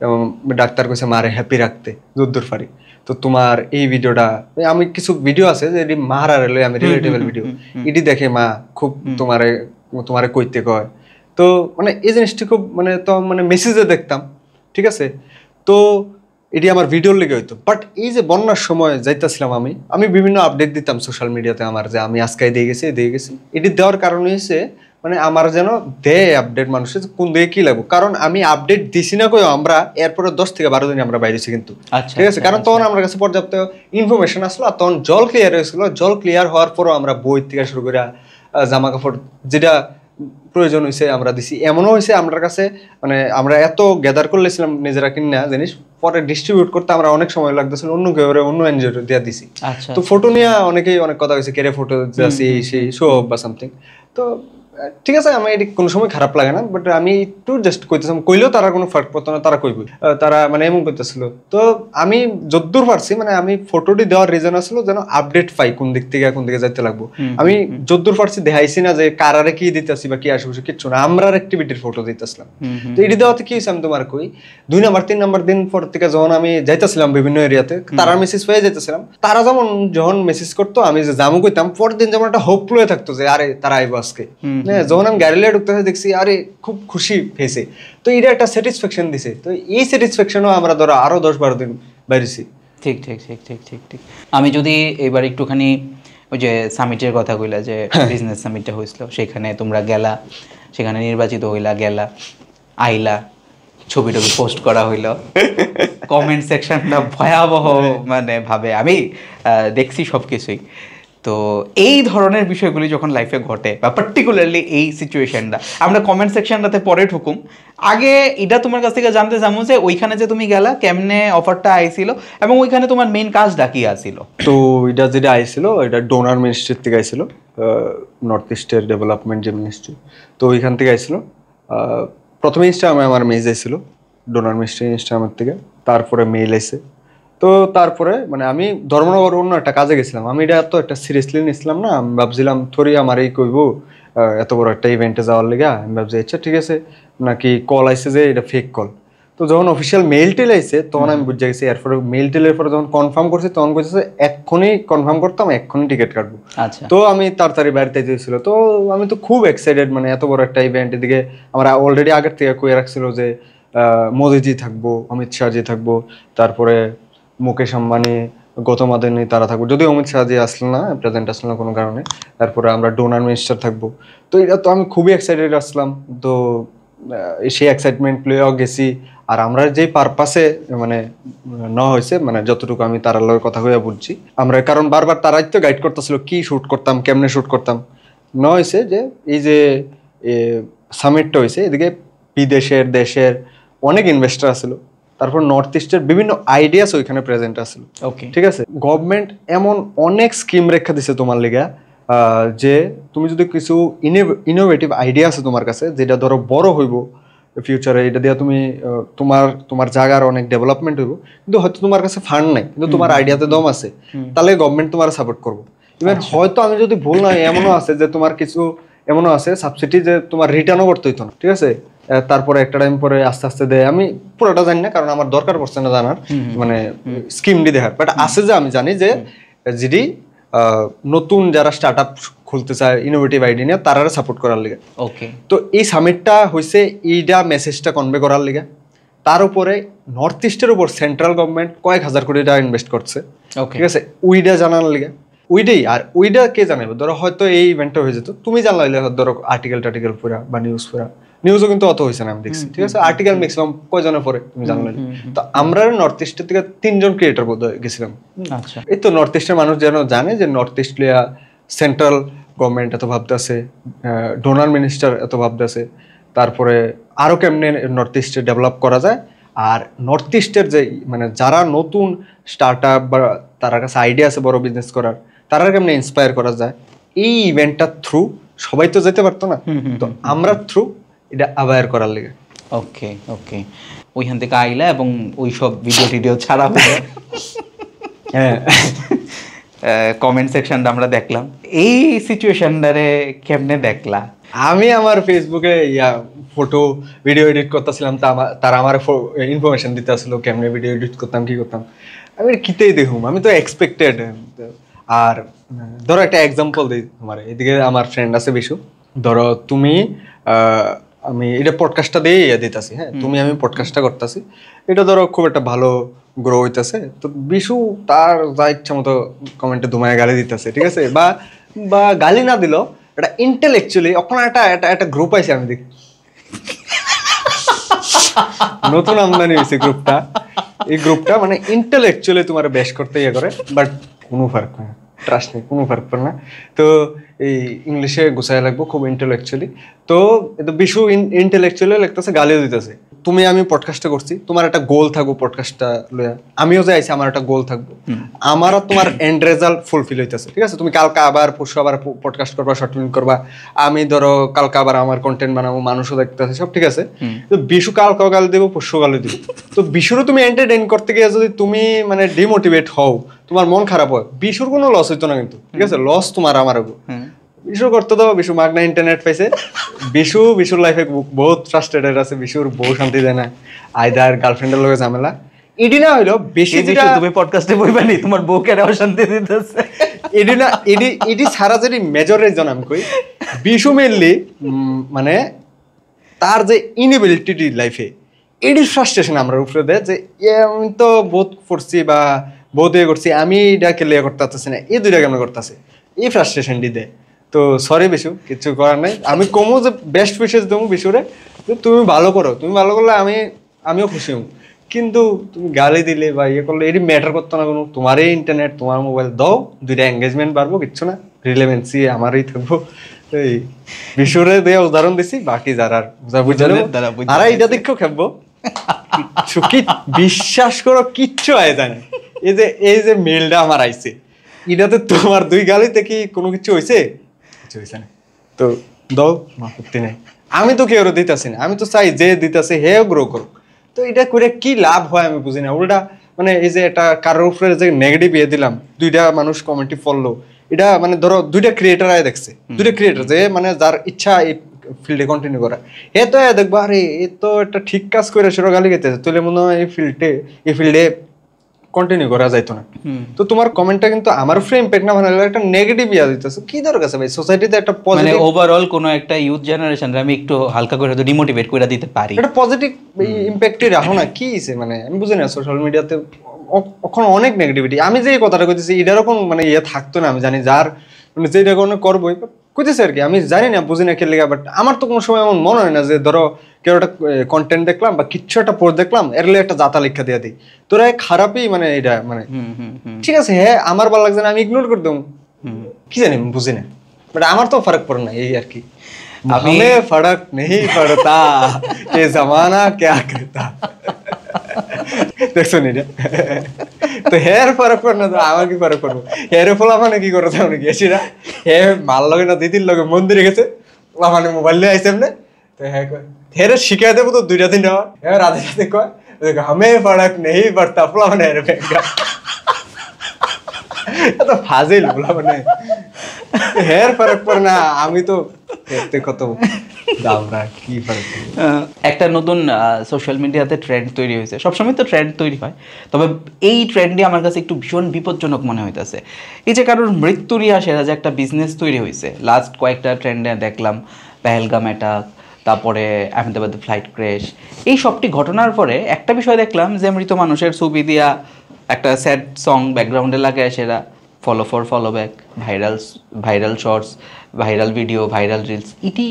এবং ডাক্তার কইছে মারে হ্যাপি রাখতে যদ্দূর পারি। তো তোমার এই ভিডিওটা, আমি কিছু ভিডিও আছে যে এটি মার আর লই আমি রিলেটেবল ভিডিও, এটি দেখে মা খুব তোমারে কইতে কয়। তো মানে এই জিনিসটি খুব মানে তো মানে মেসেজে দেখতাম, ঠিক আছে। তো এটি আমার ভিডিওর লেগে হইতো। বাট এই যে বন্যার সময় যাইতেছিলাম আমি বিভিন্ন আপডেট দিতাম সোশ্যাল মিডিয়াতে আমার, যে আমি আজকে দিয়ে গেছি এটি দেওয়ার কারণে হচ্ছে মানে আমার যেন দেয় আপডেট মানুষের কোন দিকে কি লাগবে, কারণ আমি আপডেট দিছি না কই আমরা এরপরে 10 থেকে 12 দিন আমরা বাইরেছি কিন্তু, ঠিক আছে, কারণ তখন আমার কাছে পর্যাপ্ত ইনফরমেশন আসলো, আর তখন জল ক্লিয়ার হয়েছিল, জল ক্লিয়ার হওয়ার পরও আমরা বই থেকে শুরু করে জামা কাপড় যেটা প্রয়োজন হয়েছে আমরা দিছি। এমনও হয়েছে আমার কাছে মানে আমরা এত গ্যাদার করলেছিলাম নিজেরা কিনা জিনিস, পরে ডিস্ট্রিবিউট করতে আমরা অনেক সময় লাগতেছিল, অন্য কেউ অন্য এনজিও দিয়ে দিছি। তো ফটো নিয়ে অনেকেই অনেক কথা হয়েছে, কেরে ফটো দিয়েছি সেই শো বা সামথিং। তো ঠিক আছে, আমি এটি কোনো সময় খারাপ লাগে না, বাট আমি একটু জাস্ট কইতেছিলাম, কইলেও তারা কোনো ফার্ক পড়তো না, তারা কইবই, তারা মানে এমন করতেছিল। তো আমি যদ্দূর পারছি, মানে আমি ফটোটি দেওয়ার রিজন আসলো যেন আপডেট পাই কোন দিক থেকে যাইতে লাগবো। আমি যদ্দূর পারছি দেখাইছি না যে কারারে কি দিতেছি বা কি আশেপাশে কিচ্ছু না, আমরার অ্যাক্টিভিটির ফটো দিতেছিলাম। তো এটি দেওয়াতে কি হয়েছে আমি তোমার কই 2 নাম্বার 3 নাম্বার দিন পর থেকে যখন আমি যাইতেছিলাম বিভিন্ন এরিয়াতে, তারা মেসেজ পেয়ে যাইতেছিলাম, তারা যেমন যখন মেসেজ করতো আমি যে জামু কইতাম, পরের দিন যেমন একটা হোপ লয়ে থাকতো যে আরে তারা আইবো আজকে। যখন আমি গাড়ি লিয়ে ঢুকতে দেখছি আরে খুব খুশি হয়েছে, তো এটা একটা স্যাটিসফ্যাকশন দিছে। তো এই স্যাটিসফ্যাকশনও আমরা ধরো আরো 10-12 দিন বাইরেছি। ঠিক ঠিক ঠিক ঠিক ঠিক ঠিক আমি যদি এবার একটুখানি ওই যে সামিটের কথা কইলা, যে বিজনেস সামিটটা হয়েছিল, সেখানে তোমরা গেলা, সেখানে নির্বাচিত হইলা, গেলা আইলা, ছবি টবি পোস্ট করা হইলো, কমেন্ট সেকশনটা ভয়াবহ মানে ভাবে আমি দেখছি সব কিছুই। তো এই ধরনের বিষয়গুলি যখন লাইফে ঘটে, বা পার্টিকুলারলি এই সিচুয়েশনটা, আমরা কমেন্ট সেকশনটাতে পরে ঢুকুম, আগে এটা তোমার কাছ থেকে জানতে চাবো যে ওইখানে যে তুমি গেলা, কেমনে অফারটা আইছিল, এবং ওইখানে তোমার মেইন কাজটা কি আসিল? তো এটা যেটা আইছিল এটা ডোনার মিনিস্ট্রির থেকে আইছিল, নর্থ ইস্টের ডেভেলপমেন্ট যে মিনিস্ট্রি, তো ওইখান থেকে আইছিল। প্রথমে ইনস্টাগ্রামে আমার মেইল আইছিল ডোনার মিনিস্ট্রি ইনস্টাগ্রামের থেকে, তারপরে মেইল আইছে। তো তারপরে মানে আমি ধর্মনগর অন্য একটা কাজে গেছিলাম, আমি এটা এত একটা সিরিয়াসলি নিয়েছিলাম না, আমি ভাবছিলাম থরি আমার এই কইব এত বড় একটা ইভেন্টে যাওয়ার লেগে, আমি ভাবছি আচ্ছা ঠিক আছে, নাকি কল আইছে যে এটা ফেক কল। তো যখন অফিসিয়াল মেইল টেল আইছে তখন আমি বুঝে গেছি, এরপরে মেইল টেলের পরে যখন কনফার্ম করছি তখন কইছে এক্ষুনি কনফার্ম করতাম, এক্ষুনি টিকিট কাটবো। তো আমি তাড়াতাড়ি বাড়িতে যেতেছিল, তো আমি তো খুব এক্সাইটেড, মানে এত বড় একটা ইভেন্ট, এদিকে আমরা অলরেডি আগের থেকে কয়ে রাখছিল যে মোদিজি থাকবো, অমিত শাহজি থাকবো, তারপরে মুকেশ আম্বানি, গৌতম আদানি তারা থাকবো, যদিও অমিত শাহজি আসলো না, প্রেজেন্ট আসলো না কোনো কারণে। তারপরে আমরা ডোনার মিনিস্টার থাকবো। তো এটা তো আমি খুবই এক্সাইটেড আসলাম, তো সেই এক্সাইটমেন্ট লয়েও গেছি। আর আমরা যেই পারপাসে মানে নেওয়া হয়েছে, মানে যতটুকু আমি তার লয়ের কথা হইয়া বুঝছি আমরা, কারণ বারবার তারাই তো গাইড করতেছিল কি শুট করতাম, কেমনে শুট করতাম। নেওয়া হয়েছে যে এই যে সামিটটা হয়েছে, এদিকে বিদেশের দেশের অনেক ইনভেস্টার আসলো, তারপর নর্থ ইস্টের বিভিন্ন আইডিয়াস ওইখানে প্রেজেন্ট আসলো। ঠিক আছে, গভর্নমেন্ট এমন অনেক স্কিম রেখা দিছে তোমার লিগা, যে তুমি যদি কিছু ইনোভেটিভ আইডিয়া আছে তোমার কাছে, যেটা ধরো বড় হইব, ফিউচারে এটা দিয়ে তুমি তোমার জায়গার অনেক ডেভেলপমেন্ট হইব, কিন্তু হয়তো তোমার কাছে ফান্ড নাই, কিন্তু তোমার আইডিয়াতে দম আছে, তাহলে গভর্নমেন্ট তোমার সাপোর্ট করবো। ইভেন হয়তো আমি যদি ভুল নয় এমনও আছে যে তোমার কিছু এমনও আছে সাবসিডি যে তোমার রিটার্নও করতে হইতো না, ঠিক আছে, তারপরে একটা টাইম পরে আস্তে আস্তে দেয়। আমি পুরোটা জানি না কারণ আমার দরকার পড়ছে না জানার, মানে স্কিমটি দেখার, বাট আছে যে আমি জানি যে জিডি নতুন যারা স্টার্ট আপ খুলতে চায় ইনোভেটিভ আইডিয়া নিয়ে তারা সাপোর্ট করার লিগে। ওকে, তো এই সামিটটা হয়েছে এইটা মেসেজটা কনভে করার লিগে। তার উপরে নর্থ ইস্টের উপর সেন্ট্রাল গভর্নমেন্ট কয়েক হাজার কোটি টাকা ইনভেস্ট করছে, ঠিক আছে, উইডা জানার লিগে। উইডেই আর উইডা কে জানাবে, ধরো হয়তো এই ইভেন্টটা হয়ে যেত, তুমি জানলাইলে ধরো আর্টিকেল পুরা বা নিউজ পুরা, নিউজও কিন্তু অত হয়েছে না আমি দেখছি, ঠিক আছে, আর্টিকেল ম্যাক্সিমাম কয়জনের পরে তুমি জানলাইলে। তো আমরা নর্থ ইস্টের থেকে 3 জন ক্রিয়েটর বোধ গেছিলাম। আচ্ছা, এই তো নর্থ ইস্টের মানুষ যেন জানে যে নর্থ ইস্ট লিয়া সেন্ট্রাল গভর্নমেন্ট এত ভাবতেছে, ডোনার মিনিস্টার এত ভাবতেছে, তারপরে আরো কেমনে নর্থ ইস্টে ডেভেলপ করা যায়। আর নর্থ ইস্টের যে মানে যারা নতুন স্টার্ট আপ বা তার কাছে আইডিয়া আছে বড় বিজনেস করার, তারা কেমনে ইন্সপায়ার করা যায়, এই ইভেন্টটার থ্রু সবাই তো যেতে পারতো না, তো আমরা থ্রু এটা অ্যাওয়্যার করার লেগে। ওকে ওকে, ওইখান থেকে আইলা এবং ওই সব ভিডিও ছাড়া হয়ে হ্যাঁ, কমেন্ট সেকশনটা আমরা দেখলাম। এই সিচুয়েশনটারে কেমনে দেখলা? আমি আমার ফেসবুকে ফটো ভিডিও এডিট করতেছিলাম, তারা আমার ইনফরমেশন দিতে আসলো কেমনে ভিডিও এডিট করতাম কি করতাম। আমি কিতেই দেখুম, আমি তো এক্সপেক্টেড। আর ধরো একটা এক্সাম্পল দিই তোমার, এদিকে আমার ফ্রেন্ড আছে বিশু, ধরো তুমি আমি এটা পডকাস্টটা দিয়ে দিতেছি, হ্যাঁ, আমি পডকাস্টটা করতেছি, এটা ধরো খুব একটা ভালো গ্রো হইতেছে, তো বিশু তার যা ইচ্ছা মতো কমেন্টে ধুমায় গালি দিতেছে, ঠিক আছে, বা গালি না দিল এটা ইন্টেলেকচুয়ালি ওখানে একটা গ্রুপ আছে, আমি দেখি নতুন আমদানি হয়েছে গ্রুপটা। এই গ্রুপটা মানে ইন্টেলেকচুয়ালি তোমার বেশ করতে ইয়ে করে, বাট কোনো ফার্ক হয় না, ট্রাস্ট নেই, কোনো ফার্ক পড়ে না। তো এই ইংলিশে গুছাই লাগবো খুব ইন্টেলেকচুয়ালি। তো বিশু ইন্টেলেকচুয়ালি লাগতেছে, গালিও দিতেছে। আমি পডকাস্টটা করছি, তোমার একটা গোল থাকবো পডকাস্টটা লইয়া, আমিও যে আইছি আমার একটা গোল থাকবো, আমার আর তোমার এন্ড রেজাল্ট ফুলফিল হইতেছে, ঠিক আছে। তুমি কালকে আবার পরশু আবার পডকাস্ট করবা, শর্ট ফিল্ম করবা, আমি ধরো কালকে আবার আমার কন্টেন্ট বানাবো, মানুষও দেখতেছে, সব ঠিক আছে। তো বিশু কালকেও গালি দেবো, পরশু গালি দিব। তো বিশুরও তুমি এন্টারটেইন করতে গিয়ে যদি তুমি মানে ডিমোটিভেট হও, তোমার মন খারাপ হয়, বিশুর কোনো লস হইতো না কিন্তু, ঠিক আছে, লস তোমার আমার। বিশু করতে দাও, বিশু মাগনা ইন্টারনেট পাইছে, বিশুর লাইফে বহুত ফ্রাস্ট্রেটেড আছে, বিশুর বউ শান্তি দেয় না, আইদার গার্লফ্রেন্ডের লগে ঝামেলা। এডি না হইলো বেশি, যেটা তুমি পডকাস্টে বইবানি তোমার বউ কেন অশান্তি দিতেছে, এডি সারা যদি মেজর রিজন আমি কই, বিশু মেনলি মানে তার যে ইনএবিলিটি লাইফে, এডি ফ্রাস্ট্রেশন আমরা উপরে দেয় যে আমি তো বোধ করছি বা বোধ হয়ে করছি, আমি এটা ক্লিয়ার করতে পারতেছি না, এই দুইটা কেমন করতেছে, এই ফ্রাস্ট্রেশনটি দেয়। তো সরি বিশু, কিছু করার নাই। আমি কমো যে বেস্ট উইশেস দেবো বিশুরে, তুমি ভালো করো, তুমি ভালো করলে আমিও খুশি হব, কিন্তু তুমি গালি দিলে বা ইয়ে করলে এটি ম্যাটার করতো না কোনো। তোমারই ইন্টারনেট, তোমার মোবাইল দাও, দুইটা এঙ্গেজমেন্ট বাড়বো, কিচ্ছু না, রিলেভেন্সি আমারই থাকবো। এই বিশুরে দেওয়া উদাহরণ দিছি, বাকি যারা তারা এটা দেখেও খেলবো। বিশ্বাস করো কিচ্ছু আয় যায় না। এই যে মেলটা আমার আইছে, এটাতে তোমার 2 গালিতে কি কোনো কিছু হয়েছে? কিছু হয়েছে না, তো দাও, আপত্তি নেই। আমি তো কেউ দিতেছি না, আমি তো চাই যে দিতেছে হেও গ্রো করুক। তো এটা করে কি লাভ হয় আমি বুঝি না। উল্টা মানে এই যে এটা কারোর উপরে যে নেগেটিভ ইয়ে দিলাম, 2টা মানুষ কমেন্টে পড়লো, এটা মানে ধরো 2টা ক্রিয়েটার আয় দেখছে, 2টা ক্রিয়েটার যে মানে যার ইচ্ছা এই ফিল্ডে কন্টিনিউ করা, এ তো দেখবো আরে এ তো একটা ঠিক কাজ করে সেটা গালি গেতেছে, তুলে মনে হয় এই ফিল্ডে কন্টিনিউ করা যাইতো না। তো তোমার কমেন্টটা কিন্তু আমার ফ্রেম পেট না বানালে একটা নেগেটিভ ইয়া দিতেছে, কি দরকার আছে ভাই? সোসাইটিতে একটা পজিটিভ, মানে ওভারঅল কোনো একটা ইউথ জেনারেশনরে আমি একটু হালকা করে ডিমোটিভেট করে দিতে পারি, একটা পজিটিভ ইমপ্যাক্টই রাখো না, কি আছে মানে আমি বুঝি না। সোশ্যাল মিডিয়াতে এখন অনেক নেগেটিভিটি, আমি যে কথাটা কইতেছি এটার কোনো মানে ইয়ে থাকতো না, আমি জানি যার মানে যেটা কোনো করবোই কইতেছে আর কি, আমি জানি না, বুঝি না কে লেগা। বাট আমার তো কোনো সময় এমন মনে হয় না যে ধরো কেউ একটা কন্টেন্ট দেখলাম বা কিচ্ছু একটা পোস্ট দেখলাম, এর একটা জাতা লেখা দিয়ে দিই, তোরা খারাপই মানে এটা মানে ঠিক আছে, হ্যাঁ আমার ভালো লাগছে না, আমি ইগনোর করে দেবো, কি জানি বুঝি না। বাট আমার তো ফারাক পড়ে না, এই আর কি। हमें फर्क नहीं पड़ता ये जमाना क्या करता। দেখছো নি তো হেয়ার ফারাক পড়ে না, তো আমার কি ফারাক পড়বো? হেয়ারে ফলা মানে কি করতে আমি গেছি না, হে মাল লগে না দিদির লগে মন্দিরে গেছে, মানে মোবাইল নিয়ে আইসে এমনি, তো হ্যাঁ হেরে শিখাই দেবো তো 2-3 এবার রাধে রাধে কয় हमें फर्क नहीं पड़ता फला बने তো ফাজিল বলা মানে হের ফরক পড়ে না আমি তো দেখতে কত দামরা কি ফরক একটা নতুন সোশ্যাল মিডিয়াতে ট্রেন্ড তৈরি হয়েছে সবসময় তো ট্রেন্ড তৈরি হয় তবে এই ট্রেন্ডই আমার কাছে একটু ভীষণ বিপজ্জনক মনে হইতেছে এই যে কারোর মৃত্যু নিয়ে আসে যে একটা বিজনেস তৈরি হয়েছে লাস্ট কয়েকটা ট্রেন্ডে দেখলাম পেহেলগাম অ্যাটাক তারপরে আহমেদাবাদে ফ্লাইট ক্র্যাশ এই সবটি ঘটনার পরে একটা বিষয় দেখলাম যে মৃত মানুষের ছবি দিয়া একটা স্যাড সং ব্যাকগ্রাউন্ডে লাগায় সেটা follow for follow back viral shorts viral video viral reels এটি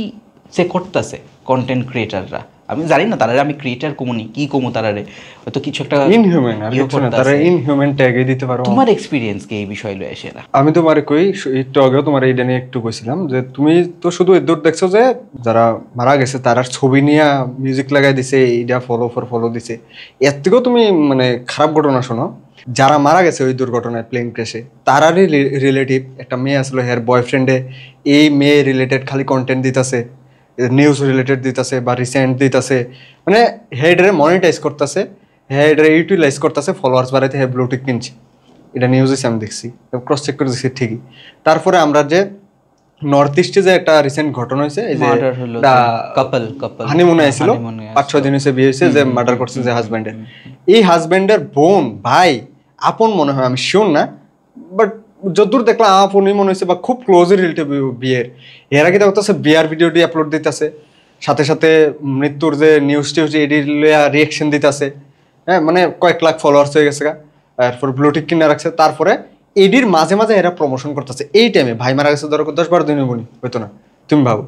সে করতেছে কন্টেন্ট ক্রিয়েটাররা আমি জানি না তারা আমি ক্রিয়েটার কমুনি কি কমু তারারে হয়তো কিছু একটা ইনহিউম্যান আর কিছু না তারা ইনহিউম্যান ট্যাগ দিতে পারো তোমার এক্সপেরিয়েন্স কি এই বিষয় লয়ে এসে না আমি তোমারে কই একটু আগেও তোমার এইটা নিয়ে একটু কইছিলাম যে তুমি তো শুধু এদুর দেখছো যে যারা মারা গেছে তারা ছবি নিয়ে মিউজিক লাগাই দিছে এইটা ফলো ফর ফলো দিছে এর থেকেও তুমি মানে খারাপ ঘটনা শোনো যারা মারা গেছে ওই দুর্ঘটনায় প্লেন ক্র্যাশে তারারই রিলেটিভ একটা মেয়ে আসলো হের বয়ফ্রেন্ডে এই মেয়ে রিলেটেড খালি কন্টেন্ট দিতেছে নিউজ রিলেটেড দিতেছে বা রিসেন্ট দিতেছে মানে হেডরে মনিটাইজ করতেছে হেডরে ইউটিলাইজ করতেছে ফলোয়ার্স বাড়াইতে হে ব্লুটিক কিনছে এটা নিউজে আমি দেখছি ক্রস চেক করে দেখছি ঠিকই তারপরে আমরা যে নর্থ ইস্টে যে একটা রিসেন্ট ঘটনা হয়েছে এই যে কাপল হানিমুনে আসছিল 5-6 দিন হয়েছে বিয়ে হয়েছে যে মার্ডার করছে যে হাজব্যান্ডের এই হাজব্যান্ডের বোন ভাই আপন মনে হয় আমি শিওর না বাট যতদূর দেখলাম আপনই মনে হয়েছে বা খুব ক্লোজ রিলেটিভ বিয়ের এরা কি দেখতেছে বিয়ার ভিডিওটি আপলোড দিতেছে সাথে সাথে মৃত্যুর যে নিউজটি হচ্ছে এডি রিয়াকশন দিতেছে হ্যাঁ মানে কয়েক লাখ ফলোয়ার্স হয়ে গেছে তারপর ব্লুটিক কিনে রাখছে তারপরে এডির মাঝে মাঝে এরা প্রমোশন করতেছে এই টাইমে ভাই মারা গেছে ধরো 10-12 দিন বনি হয়তো না তুমি ভাবো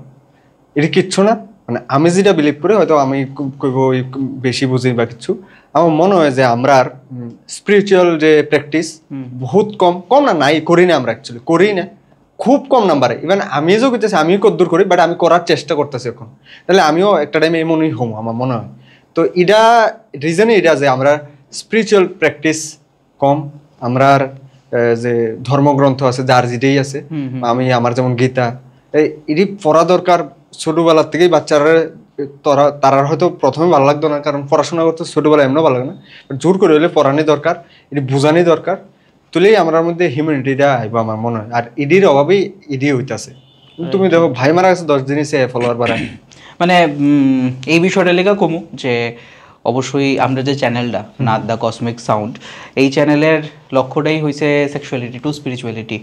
এটি কিচ্ছু না মানে আমি যেটা বিলিভ করি হয়তো আমি বেশি বুঝি বা কিছু আমার মনে হয় যে আমরা স্পিরিচুয়াল যে প্র্যাকটিস বহুত কম না নাই করি না আমরা অ্যাকচুয়ালি করি না খুব কম নাম্বারে ইভেন আমি যে করতেছি আমিও কদ্দূর করি বাট আমি করার চেষ্টা করতেছি এখন তাহলে আমিও একটা টাইমে এমনই হম আমার মনে হয় তো এটা রিজনই এটা যে আমরা স্পিরিচুয়াল প্র্যাকটিস কম আমরা যে ধর্মগ্রন্থ আছে যার যেটাই আছে আমি আমার যেমন গীতা এটি পড়া দরকার ছোটবেলার থেকেই বাচ্চারা তারার হয়তো প্রথমে ভালো লাগতো না কারণ পড়াশোনা করতে ছোটবেলা এমনও ভালো লাগে না জোর করে হলে পড়ানি দরকার এটি বোঝানি দরকার তুলেই আমার মধ্যে হিউম্যানিটিটা আইব আমার মনে হয় আর ইডির অভাবেই ইডি হইতাছে তুমি দেখো ভাই মারা গেছে 10 দিনই সে ফলোয়ার বাড়ায় মানে এই বিষয়টা লেখা কমু যে অবশ্যই আমরা যে চ্যানেলটা নাথ দ্য কসমিক সাউন্ড এই চ্যানেলের লক্ষ্যটাই হয়েছে সেক্সুয়ালিটি টু স্পিরিচুয়ালিটি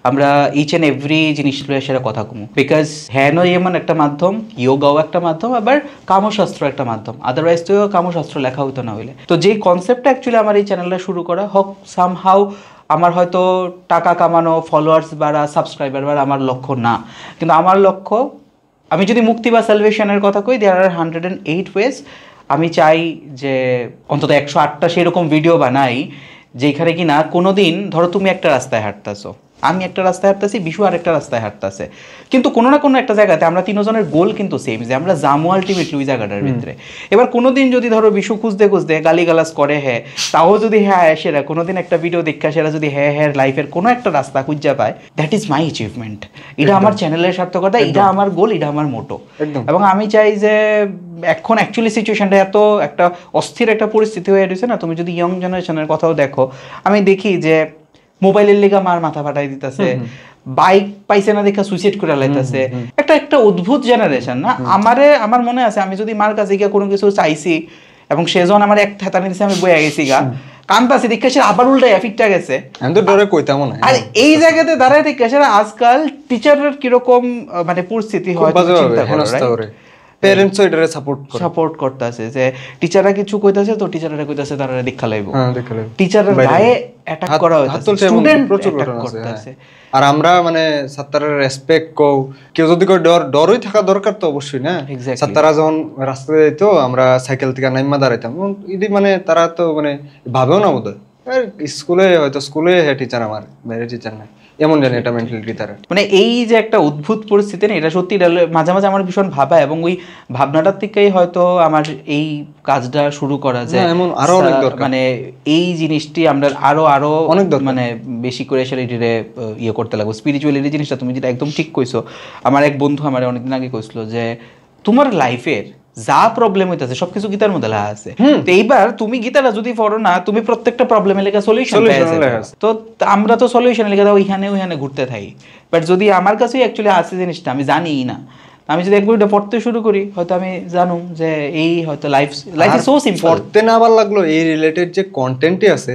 আমরা ইচ অ্যান্ড এভরি জিনিসগুলো সেটা কথা কমু বিকজ হ্যানও এমন একটা মাধ্যম ইয়োগাও একটা মাধ্যম আবার কামশাস্ত্র একটা মাধ্যম আদারওয়াইজ তো কামশাস্ত্র লেখা হইতো না হইলে তো যেই কনসেপ্টটা অ্যাকচুয়ালি আমার এই চ্যানেলটা শুরু করা হোক সামহাউ আমার হয়তো টাকা কামানো ফলোয়ার্স বাড়া সাবস্ক্রাইবার বাড়া আমার লক্ষ্য না কিন্তু আমার লক্ষ্য আমি যদি মুক্তি বা সালভেশনের কথা কই দেয়ার আর 108 ওয়েজ আমি চাই যে অন্তত 108টা সেরকম ভিডিও বানাই যেখানে কি না কোনোদিন ধরো তুমি একটা রাস্তায় হাঁটতেছো আমি একটা রাস্তায় হাঁটতেছি বিশু আর একটা রাস্তায় হাঁটতেছে কিন্তু কোনো না কোনো একটা জায়গাতে আমরা তিনজনের গোল কিন্তু সেম যে আমরা যাবো আলটিমেটলি ওই জায়গাটার ভিতরে এবার কোনোদিন যদি ধরো বিশু খুঁজতে খুঁজতে গালিগালাজ করে হ্যাঁ তাও যদি হ্যাঁ সেরা কোনোদিন একটা ভিডিও দেখা সেরা যদি হ্যাঁ লাইফের কোনো একটা রাস্তা খুঁজা পায় দ্যাট ইজ মাই অ্যাচিভমেন্ট এটা আমার চ্যানেলের সার্থকতা এটা আমার গোল এটা আমার মোটো এবং আমি চাই যে এখন অ্যাকচুয়ালি সিচুয়েশনটা এত একটা অস্থির একটা পরিস্থিতি হয়ে রয়েছে না তুমি যদি ইয়ং জেনারেশনের কথাও দেখো আমি দেখি যে মোবাইলের লেগা মার মাথা ফাটাই দিতেছে বাইক পাইছে না দেখা সুইসাইড করে লাইতেছে একটা অদ্ভুত জেনারেশন না আমার মনে আছে আমি যদি মার কাছে গিয়ে কোনো কিছু চাইছি এবং সেজন আমার এক থেতানি দিছে আমি বইয়া গেছি গা কান্তাছি দেখে সে আবার উল্টা এফেক্টটা গেছে ডরে কইতাম না আর এই জায়গাতে দাঁড়ায় দেখে সে আজকাল টিচারের কিরকম মানে পরিস্থিতি হয় চিন্তা করে প্যারেন্টসও এটারে সাপোর্ট করতেছে যে টিচাররা কিছু কইতাছে তো টিচাররা কইতাছে তারা দীক্ষা লাইবো টিচারের গায়ে অ্যাটাক করা হইতাছে স্টুডেন্ট প্রচুর ঘটনা আছে আর আমরা মানে ছাত্রদের রেসপেক্ট কও কেউ যদি ডরই থাকা দরকার তো অবশ্যই না ছাত্ররা যখন রাস্তায় যাইতো আমরা সাইকেল থেকে নাইমা দাঁড়াইতাম ইদি মানে তারা তো মানে ভাবেও না বোধহয় স্কুলে টিচার আমার বাইরে টিচার না এমন জানি এটা মেন্টালিটি তার মানে এই যে একটা অদ্ভুত পরিস্থিতি না এটা সত্যি মাঝে মাঝে আমার ভীষণ ভাবা এবং ওই ভাবনাটার থেকেই হয়তো আমার এই কাজটা শুরু করা যায় এমন আরো অনেক দরকার মানে এই জিনিসটি আমরা আরো অনেক মানে বেশি করে সেটা ইয়ে করতে লাগবো স্পিরিচুয়ালিটি জিনিসটা তুমি যেটা একদম ঠিক কইছো আমার এক বন্ধু আমার অনেকদিন আগে কইছিল যে তোমার লাইফের যা প্রবলেম হইতাছে সবকিছু গীতার মধ্যে লেখা আছে। তো এইবার তুমি গীতাটা যদি পড়ো না, তুমি প্রত্যেকটা প্রবলেমের লেখা সলিউশন তো আমরা তো সলিউশন লেখা ওইখানে ওইখানে ঘুরতে থাকি। বাট যদি আমার কাছেই অ্যাকচুয়ালি আছে জিনিসটা আমি জানিই না, আমি যদি একবার এটা পড়তে শুরু করি হয়তো আমি জানো যে এই হয়তো লাইফ ইজ সো সিম্পল। পড়তে না ভালো লাগলো এই রিলেটেড যে কন্টেন্টই আছে,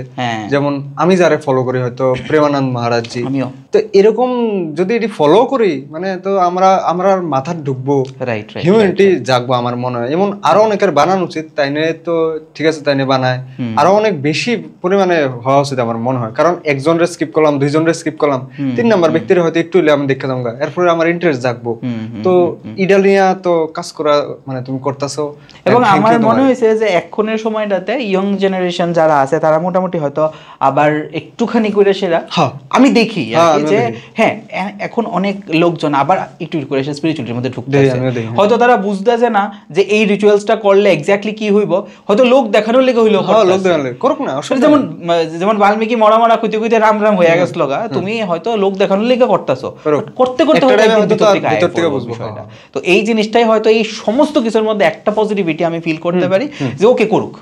যেমন আমি যারা ফলো করি হয়তো প্রেমানন্দ মহারাজ জি, আমিও তো এরকম যদি এটি ফলো করি মানে তো আমরা মাথা ঢুকবো, রাইট হিউম্যানিটি জাগবো আমার মনে হয়। এমন আরো অনেকের বানানো উচিত, তাই নিয়ে তো ঠিক আছে তাই নিয়ে বানায়, আরো অনেক বেশি পরিমাণে হওয়া উচিত আমার মনে হয়। কারণ একজনের স্কিপ করলাম, দুইজনের স্কিপ করলাম, 3 নাম্বার ব্যক্তির হয়তো একটু হলে আমি দেখে যাবো, এরপরে আমার ইন্টারেস্ট জাগবো। তো ইডালিয়া তো কাজ করা মানে তুমি করতেছো। এবং আমার মনে হয়েছে যে এখনের সময়টাতে ইয়ং জেনারেশন যারা আছে তারা মোটামুটি হয়তো আবার একটুখানি করে সেরা আমি দেখি যে হ্যাঁ এখন অনেক লোকজন আবার একটু করে স্পিরিচুয়ালিটির মধ্যে ঢুকতেছে। হয়তো তারা বুঝতেছে না যে এই রিচুয়ালসটা করলে এক্স্যাক্টলি কি হইব, হয়তো লোক দেখানোর লেগে হইলো, লোক দেখানোর করুক না। যেমন বাল্মীকি মরা মরা খুঁতে খুঁতে রাম রাম হয়ে গেছিল গা, তুমি হয়তো লোক দেখানোর লেগে করতেছো, করতে করতে তো এই জিনিসটাই হয়তো এই সমস্ত কিছুর মধ্যে একটা পজিটিভিটি আমি ফিল করতে পারি যে ওকে করুক।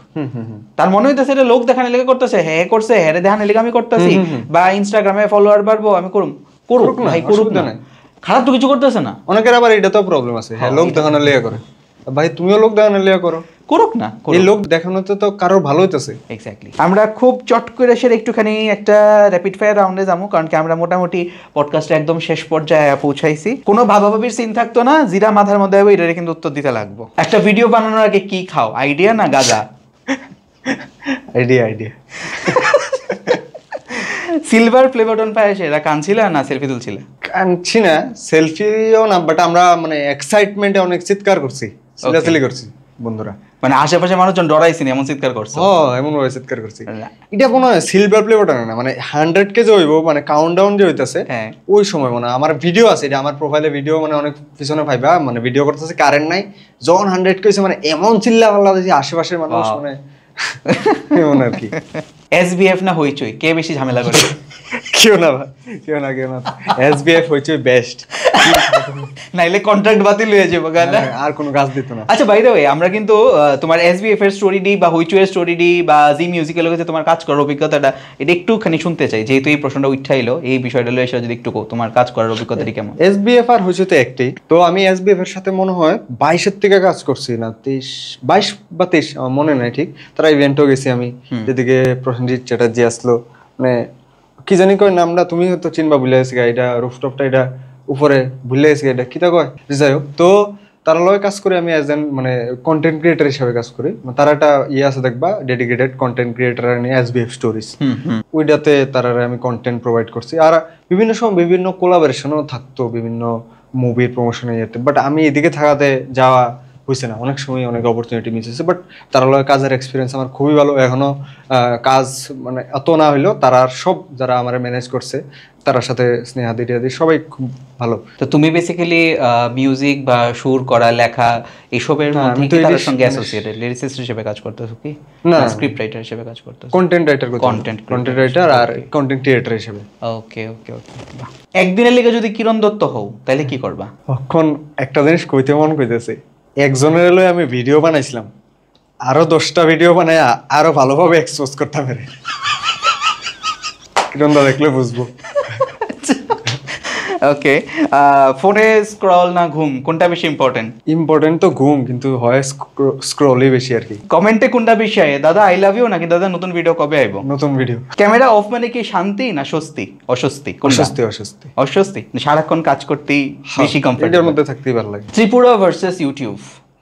তার মনে হইতেছে এটা লোক দেখানোর লেগে করতেছে, হ্যাঁ করছে, হ্যাঁ দেখানোর লেগে আমি করতেছি, বা ইনস্টাগ্রামে ফলোয়ার বাড়বো আমি করুক ভাই, করুক না, খারাপ তো কিছু করতেছে না। অনেকের আবার এটা তো প্রবলেম আছে, হ্যাঁ লোক দেখানোর লেগে করে, ভাই তুমিও লোক দেখানোর লেগে করুক না, এই লোক দেখানোতে তো কারোর ভালো হইতেছে। এক্স্যাক্টলি। আমরা খুব চট করে সেরে একটুখানি একটা র্যাপিড ফায়ার রাউন্ডে যাবো, কারণ কি আমরা মোটামুটি পডকাস্টে একদম শেষ পর্যায়ে পৌঁছাইছি। কোনো ভাবাভাবির সিন থাকতো না, জিরা মাথার মধ্যে হবে, এটারে কিন্তু উত্তর দিতে লাগবো। একটা ভিডিও বানানোর আগে কি খাও, আইডিয়া না গাঁজা? আইডিয়া। সিলভার প্লে বাটন পায় সেটা কানছিল না সেলফি তুলছিলে? কানছি না, সেলফিও না, বাট আমরা মানে এক্সাইটমেন্টে অনেক চিৎকার করছি, চিল্লাচিল্লি করছি বন্ধুরা, মানে আশেপাশে মানুষজন ডরাইছিনি এমন চিৎকার করছে। এমন ভাবে চিৎকার করছি। এটা মনে হয় সিলভার প্লে বাটন না, মানে 100K যে হইব, মানে কাউন্টডাউন যে হইতাছে ওই সময় মনে হয় আমার ভিডিও আছে, এটা আমার প্রোফাইলে ভিডিও, মানে অনেক পিছনে পাইবা, মানে ভিডিও করতেছে কারেন্ট নাই, যখন 100K হইছে মানে এমন চিল্লা পাল্লা দিয়েছি আশেপাশের মানুষ, মানে এমন আর কি। এসবিএফ না হইচই কে বেশি ঝামেলা করে? কেউ না এসবিএফ হইচই বেস্ট, নাইলে কন্ট্রাক্ট বাতিল হয়ে যাবে, গানা আর কোনো কাজ দিত না। আচ্ছা বাই দ্য ওয়ে, আমরা কিন্তু তোমার এসবিএফ এর স্টোরি ডি বা হইচই এর স্টোরি ডি বা জি মিউজিক্যাল কাছে তোমার কাজ করার অভিজ্ঞতাটা এটা একটুখানি শুনতে চাই, যেহেতু এই প্রশ্নটা উঠাইলো, এই বিষয়টা লয়ে এসে যদি একটু তোমার কাজ করার অভিজ্ঞতাটি কেমন? এসবিএফ আর হইচই তো একটাই, তো আমি এসবিএফ এর সাথে মনে হয় 22 থেকে কাজ করছি, না 22 বা 23 মনে নাই ঠিক। তারা ইভেন্টও গেছি আমি, যেদিকে প্রসেনজিৎ চ্যাটার্জি আসলো, মানে কি জানি কয় নামটা, তুমি হয়তো চিনবা, ভুলে গেছি এটা রুফটপটা, এটা উপরে ভুলে গেছি এটা কিতা কয়, যাই হোক। তো তারা লয় কাজ করে আমি এজ এন মানে কন্টেন্ট ক্রিয়েটার হিসেবে কাজ করি। তারা একটা ইয়ে আছে দেখবা, ডেডিকেটেড কন্টেন্ট ক্রিয়েটার নিয়ে এসবিএফ স্টোরিজ, ওইটাতে তারা আমি কন্টেন্ট প্রোভাইড করছি। আর বিভিন্ন সময় বিভিন্ন কোলাবোরেশনও থাকতো বিভিন্ন মুভির প্রমোশনে ইয়েতে, বাট আমি এদিকে থাকাতে যাওয়া হয়েছে না, অনেক সময় অনেক অপরচুনিটি মিস হয়েছে। বাট তারা লয় কাজের এক্সপিরিয়েন্স আমার খুবই ভালো, এখনো কাজ মানে এত না হইলেও তারা সব যারা আমার ম্যানেজ করছে তার সাথে স্নেহাদি টিহাদি সবাই খুব ভালো। তো তুমি বেসিক্যালি মিউজিক বা সুর করা, লেখা এসবের মধ্যে কি তার সঙ্গে অ্যাসোসিয়েটেড লিরিসিস্ট হিসেবে কাজ করতেছো কি না স্ক্রিপ্ট রাইটার হিসেবে কাজ করতেছো? কন্টেন্ট রাইটার আর কন্টেন্ট ক্রিয়েটর হিসেবে। ওকে। একদিনের লেগে যদি কিরণ দত্ত হও তাহলে কি করবা? এখন একটা জিনিস কইতে মন কইতেছে, একজনের লয়ে আমি ভিডিও বানাইছিলাম, আরো 10টা ভিডিও বানাই আরো ভালোভাবে এক্সপোজ করতে পারে, কিরণদা দেখলে বুঝবো। ওকে, ফোনে স্ক্রল না ঘুম কোনটা বেশি ইম্পর্টেন্ট? তো ঘুম, কিন্তু হয় স্ক্রলই বেশি আর কি। কমেন্টে কোনটা বেশি আয়, দাদা আই লাভ ইউ নাকি দাদা নতুন ভিডিও কবে আইবো? নতুন ভিডিও। ক্যামেরা অফ মানে কি শান্তি না অস্বস্তি? অস্বস্তি, সারাক্ষণ কাজ করতেই বেশি কমফর্ট, এটার মধ্যে থাকতেই ভালো লাগে। ত্রিপুরা ভার্সেস ইউটিউব,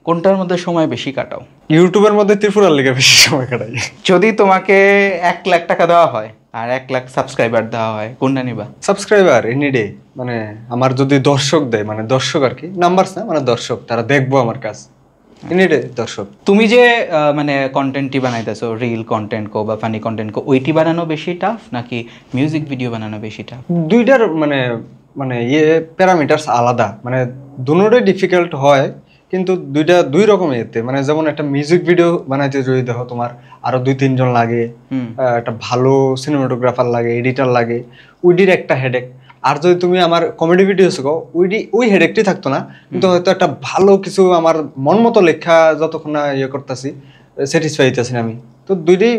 কোনটার মধ্যে সময় বেশি কাটাও? ইউটিউবের মধ্যে ত্রিপুরার লেগে বেশি সময় কাটাই। যদি তোমাকে 1 লাখ টাকা দেওয়া হয় আর 1 লাখ সাবস্ক্রাইবার দেওয়া হয়, কোনটা নিবা? সাবস্ক্রাইবার এনি ডে, মানে আমার যদি দর্শক দেয়, মানে দর্শক আর কি, নাম্বারস না, মানে দর্শক, তারা দেখবো আমার কাজ, এনি ডে দর্শক। তুমি যে মানে কন্টেন্টটি বানাইতেছো, রিল কন্টেন্ট কো বা ফানি কন্টেন্ট কো, ওইটি বানানো বেশি টাফ নাকি মিউজিক ভিডিও বানানো বেশি টাফ? দুইটার মানে ইয়ে প্যারামিটারস আলাদা, মানে দুটোই ডিফিকাল্ট হয়, কিন্তু দুই রকমের এতে, মানে যেমন একটা মিউজিক ভিডিও বানাইতে যদি দেখো তোমার আরো 2-3 জন লাগে, একটা ভালো সিনেমাটোগ্রাফার লাগে, এডিটার লাগে, ওইটির একটা হেডেক। আর যদি তুমি আমার কমেডি ভিডিও শেখো ওই হেডেকটি থাকতো না, কিন্তু হয়তো একটা ভালো কিছু আমার মন মতো লেখা যতক্ষণ না ইয়ে করতেছি স্যাটিসফাই হইতেছি না আমি। তো দুইটাই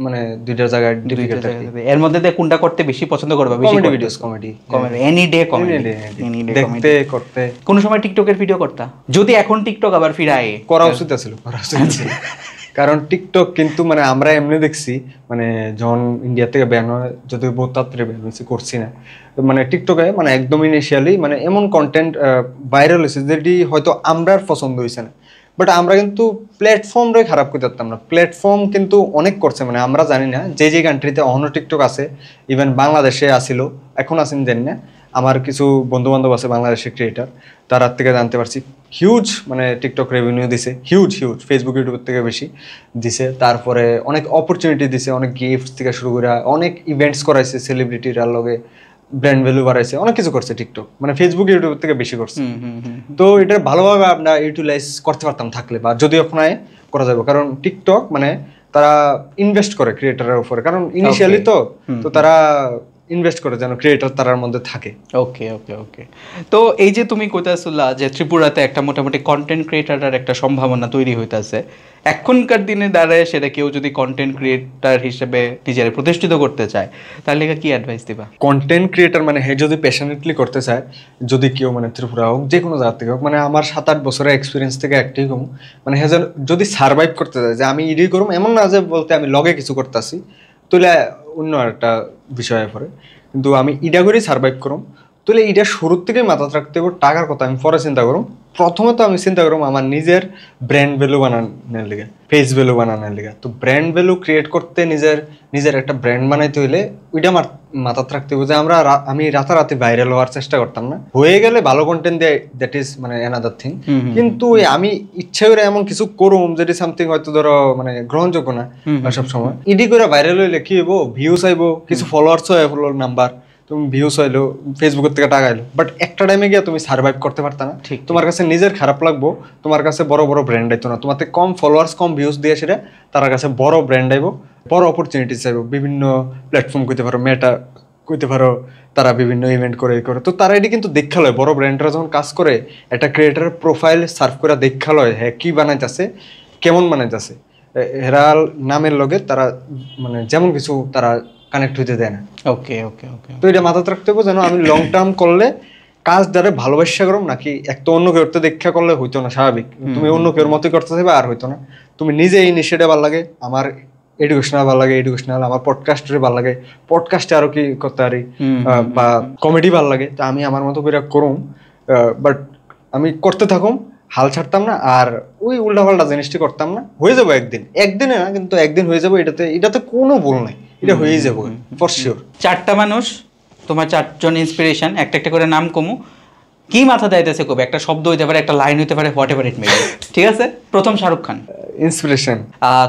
মানে দুইটার জায়গায় ডিফিকাল্ট। এর মধ্যে দিয়ে কোনটা করতে বেশি পছন্দ করবা? বেশি comedy videos, comedy any day comedy দেখতে করতে। কোন সময় টিকটকের ভিডিও করতা? যদি এখন টিকটক আবার ফিরায় করা উচিত ছিল, কারণ টিকটক কিন্তু মানে আমরা এমনি দেখছি মানে যখন ইন্ডিয়া থেকে ব্যান হয়, যদিও বহুত তাড়াতাড়ি ব্যান হয়েছে, করছি না, মানে টিকটকে মানে একদম ইনিশিয়ালি মানে এমন কন্টেন্ট ভাইরাল হয়েছে যেটি হয়তো আমরার পছন্দ হয়েছে না, বাট আমরা কিন্তু প্ল্যাটফর্মরে খারাপ করতে পারতাম না। প্ল্যাটফর্ম কিন্তু অনেক করছে, মানে আমরা জানি না যে কান্ট্রিতে অন্য টিকটক আছে, ইভেন বাংলাদেশে আসিল, এখন আসেন জানি না। আমার কিছু বন্ধু বান্ধব আছে বাংলাদেশের ক্রিয়েটার, তার থেকে জানতে পারছি হিউজ মানে টিকটক রেভিনিউ দিছে, হিউজ ফেসবুক ইউটিউবের থেকে বেশি দিছে। তারপরে অনেক অপরচুনিটি দিছে, অনেক গিফট থেকে শুরু করে অনেক ইভেন্টস করাইছে, সেলিব্রিটির লগে ব্র্যান্ড ভ্যালু বাড়াইছে, অনেক কিছু করছে টিকটক, মানে ফেসবুক ইউটিউবের থেকে বেশি করছে। তো এটা ভালোভাবে আমরা ইউটিলাইজ করতে পারতাম থাকলে, বা যদি ওখানে করা যাবে, কারণ টিকটক মানে তারা ইনভেস্ট করে ক্রিয়েটারের উপরে, কারণ ইনিশিয়ালি তো তারা ইনভেস্ট করে যেন ক্রিয়েটর তার মধ্যে থাকে। ওকে ওকে ওকে। তো এই যে তুমি কইতাছিলা যে ত্রিপুরাতে একটা মোটামুটি কন্টেন্ট ক্রিয়েটারের একটা সম্ভাবনা তৈরি হইতাছে, এখনকার দিনে দাঁড়ায় সেটা কেউ যদি কন্টেন্ট ক্রিয়েটার হিসেবে নিজের প্রতিষ্ঠিত করতে চায়, তাহলে কি অ্যাডভাইস দিবা? কন্টেন্ট ক্রিয়েটার মানে হে যদি প্যাশনেটলি করতে চায়, যদি কেউ মানে ত্রিপুরা হোক, যে কোনো জায়গা থেকে হোক, মানে আমার 7-8 বছরের এক্সপিরিয়েন্স থেকে একটাই কম, মানে হে যদি সার্ভাইভ করতে চায় যে আমি ইডি করুম, এমন না যে বলতে আমি লগে কিছু করতেছি, তাহলে অন্য একটা বিষয়ে পড়ে, কিন্তু আমি ইডা করেই সার্ভাইভ করুম, তাহলে এটা শুরুর থেকে মাথায় রাখতে হবে। টাকার কথা আমি পরে চিন্তা করুম, প্রথমে তো আমি চিন্তা করুম আমার নিজের ব্র্যান্ড ভ্যালু বানানোর লিগে, ফেস ভ্যালু বানানোর লিগে। তো ব্র্যান্ড ভ্যালু ক্রিয়েট করতে নিজের একটা ব্র্যান্ড বানাইতে হইলে ওইটা আমার মাথায় রাখতে হবে যে আমি রাতারাতি ভাইরাল হওয়ার চেষ্টা করতাম না, হয়ে গেলে ভালো কন্টেন্ট দিয়ে, দ্যাট ইজ মানে অ্যানাদার থিং। কিন্তু আমি ইচ্ছে করে এমন কিছু করুম যেটি সামথিং হয়তো ধরো মানে গ্রহণযোগ্য না সব সময়, ইডি করে ভাইরাল হইলে কি হইব, ভিউস আইবো, কিছু ফলোয়ার্স হইলো, নাম্বার তুমি ভিউস হইলো, ফেসবুকের থেকে টাকা এলো, বাট একটা টাইমে গিয়ে তুমি সার্ভাইভ করতে পারতা না। তোমার কাছে নিজের খারাপ লাগবো, তোমার কাছে বড় বড় ব্র্যান্ড আইতো না, তোমার কম ফলোয়ার্স কম ভিউস দিয়ে সেটা তার কাছে বড় ব্র্যান্ড আইবো, বড় অপরচুনিটি চাইবো, বিভিন্ন প্ল্যাটফর্ম কইতে পারো, মেটা কইতে পারো, তারা বিভিন্ন ইভেন্ট করে তো তারা এটি কিন্তু দেখা লয়। বড় ব্র্যান্ডরা যখন কাজ করে একটা ক্রিয়েটারের প্রোফাইল সার্ভ করে দেখা লয়, হ্যাঁ কি বানাইতেছে, কেমন বানাইতেছে, হেরাল নামের লগে তারা মানে যেমন কিছু তারা কানেক্ট হইতে দেয় না। ওকে ওকে ওকে। তো এটা মাথায় রাখতে হবে যেন আমি লং টার্ম করলে কাজ দ্বারা ভালোবাসা করুম, নাকি একটা অন্য কেউ দেখা করলে হইতো না, স্বাভাবিক তুমি অন্য কেউর মতোই করতে থাকবে, আর হইতো না। তুমি নিজে ইনিশিয়েটিভ ভালো লাগে, আমার এডুকেশনাল ভালো লাগে, এডুকেশনাল, আমার পডকাস্টের ভালো লাগে, পডকাস্টে আরো কি করতে পারি, বা কমেডি ভালো লাগে, তা আমি আমার মতো করে করুম, বাট আমি করতে থাকুম, হাল ছাড়তাম না, আর ওই উল্টাপাল্টা জিনিসটি করতাম না। হয়ে যাবো একদিনে না, কিন্তু একদিন হয়ে যাবো, এটাতে কোনো ভুল নাই, এটা হয়েই যাবো ফর শিওর। 4টা মানুষ, তোমার 4জন ইন্সপিরেশন, একটা একটা করে নাম কমু, কি মাথা দেয়তেছে কবে, একটা শব্দ হইতে পারে, একটা লাইন হইতে পারে, whatever it may be, ঠিক আছে? প্রথম Shahrukh Khan inspiration,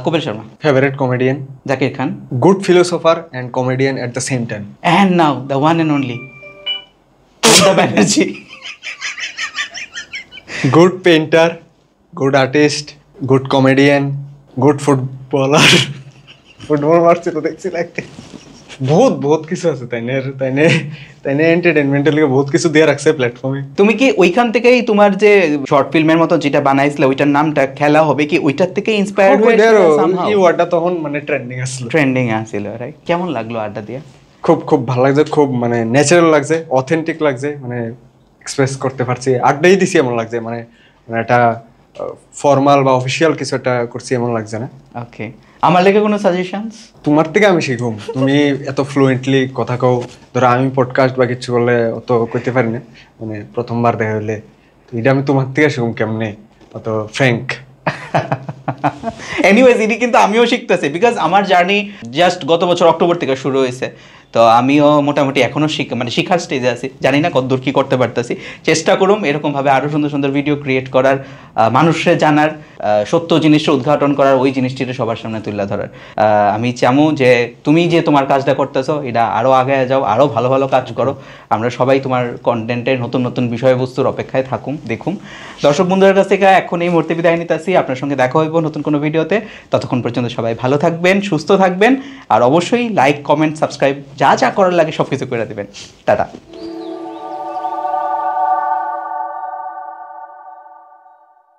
Kapil Sharma favourite comedian, Zakir Khan good philosopher and comedian at the same time, and now the one and only Mamata Banerjee, good painter, good artist, good comedian, good footballer, football মারছে তো দেখছি লাগতে, বহুত কিছু আছে, তাইনে এন্টারটেইনমেন্টের লিগে বহুত কিছু দিয়ে রাখছে প্ল্যাটফর্মে। তুমি কি ওইখান থেকেই তোমার যে শর্ট ফিল্মের মতো যেটা বানাইছিলে ওইটার নামটা খেলা হবে কি ওইটার থেকে ইন্সপায়ার্ড হয়েছিল? এই ওয়ার্ডটা তখন মানে ট্রেন্ডিং আসছিল রাইট? কেমন লাগলো আড্ডা দিয়ে? খুব ভালো লাগছে, খুব মানে ন্যাচারাল লাগছে, অথেন্টিক লাগছে, মানে এক্সপ্রেস করতে পারছি, আড্ডাই দিছি এমন লাগছে, মানে এটা ফর্মাল বা অফিসিয়াল কিছু একটা করছি এমন লাগছে না। ওকে, আমার লেগে কোনো সাজেশনস? তোমার থেকে আমি শিখুম, তুমি এত ফ্লুয়েন্টলি কথা কও, ধরো আমি পডকাস্ট বা কিছু করলে অত কইতে পারি না, মানে প্রথমবার দেখা হইলে, তো এটা আমি তোমার থেকে শিখুম কেমনে অত ফ্র্যাঙ্ক। এনিওয়েজ এটি কিন্তু আমিও শিখতেছি, বিকজ আমার জার্নি জাস্ট গত বছর অক্টোবর থেকে শুরু হয়েছে, তো আমিও মোটামুটি এখনও শিখার স্টেজে আছি, জানি না কতদূর কী করতে পারতেছি। চেষ্টা করুম এরকমভাবে আরও সুন্দর সুন্দর ভিডিও ক্রিয়েট করার, মানুষের জানার, সত্য জিনিসটা উদ্ঘাটন করার, ওই জিনিসটিকে সবার সামনে তুলে ধরার। আমি চামু যে তুমি যে তোমার কাজটা করতেছো এটা আরও আগে যাও, আরও ভালো ভালো কাজ করো, আমরা সবাই তোমার কন্টেন্টের নতুন নতুন বিষয়বস্তুর অপেক্ষায় দেখুম। দর্শক বন্ধুদের কাছ থেকে এখন এই মুহূর্তে বিদায় নিতেছি, আপনার সঙ্গে দেখা হইব নতুন কোনো ভিডিওতে। ততক্ষণ পর্যন্ত সবাই ভালো থাকবেন, সুস্থ থাকবেন, আর অবশ্যই লাইক, কমেন্ট, সাবস্ক্রাইব যা যা করার লাগে সব কিছু করে দেবেন। টাটা।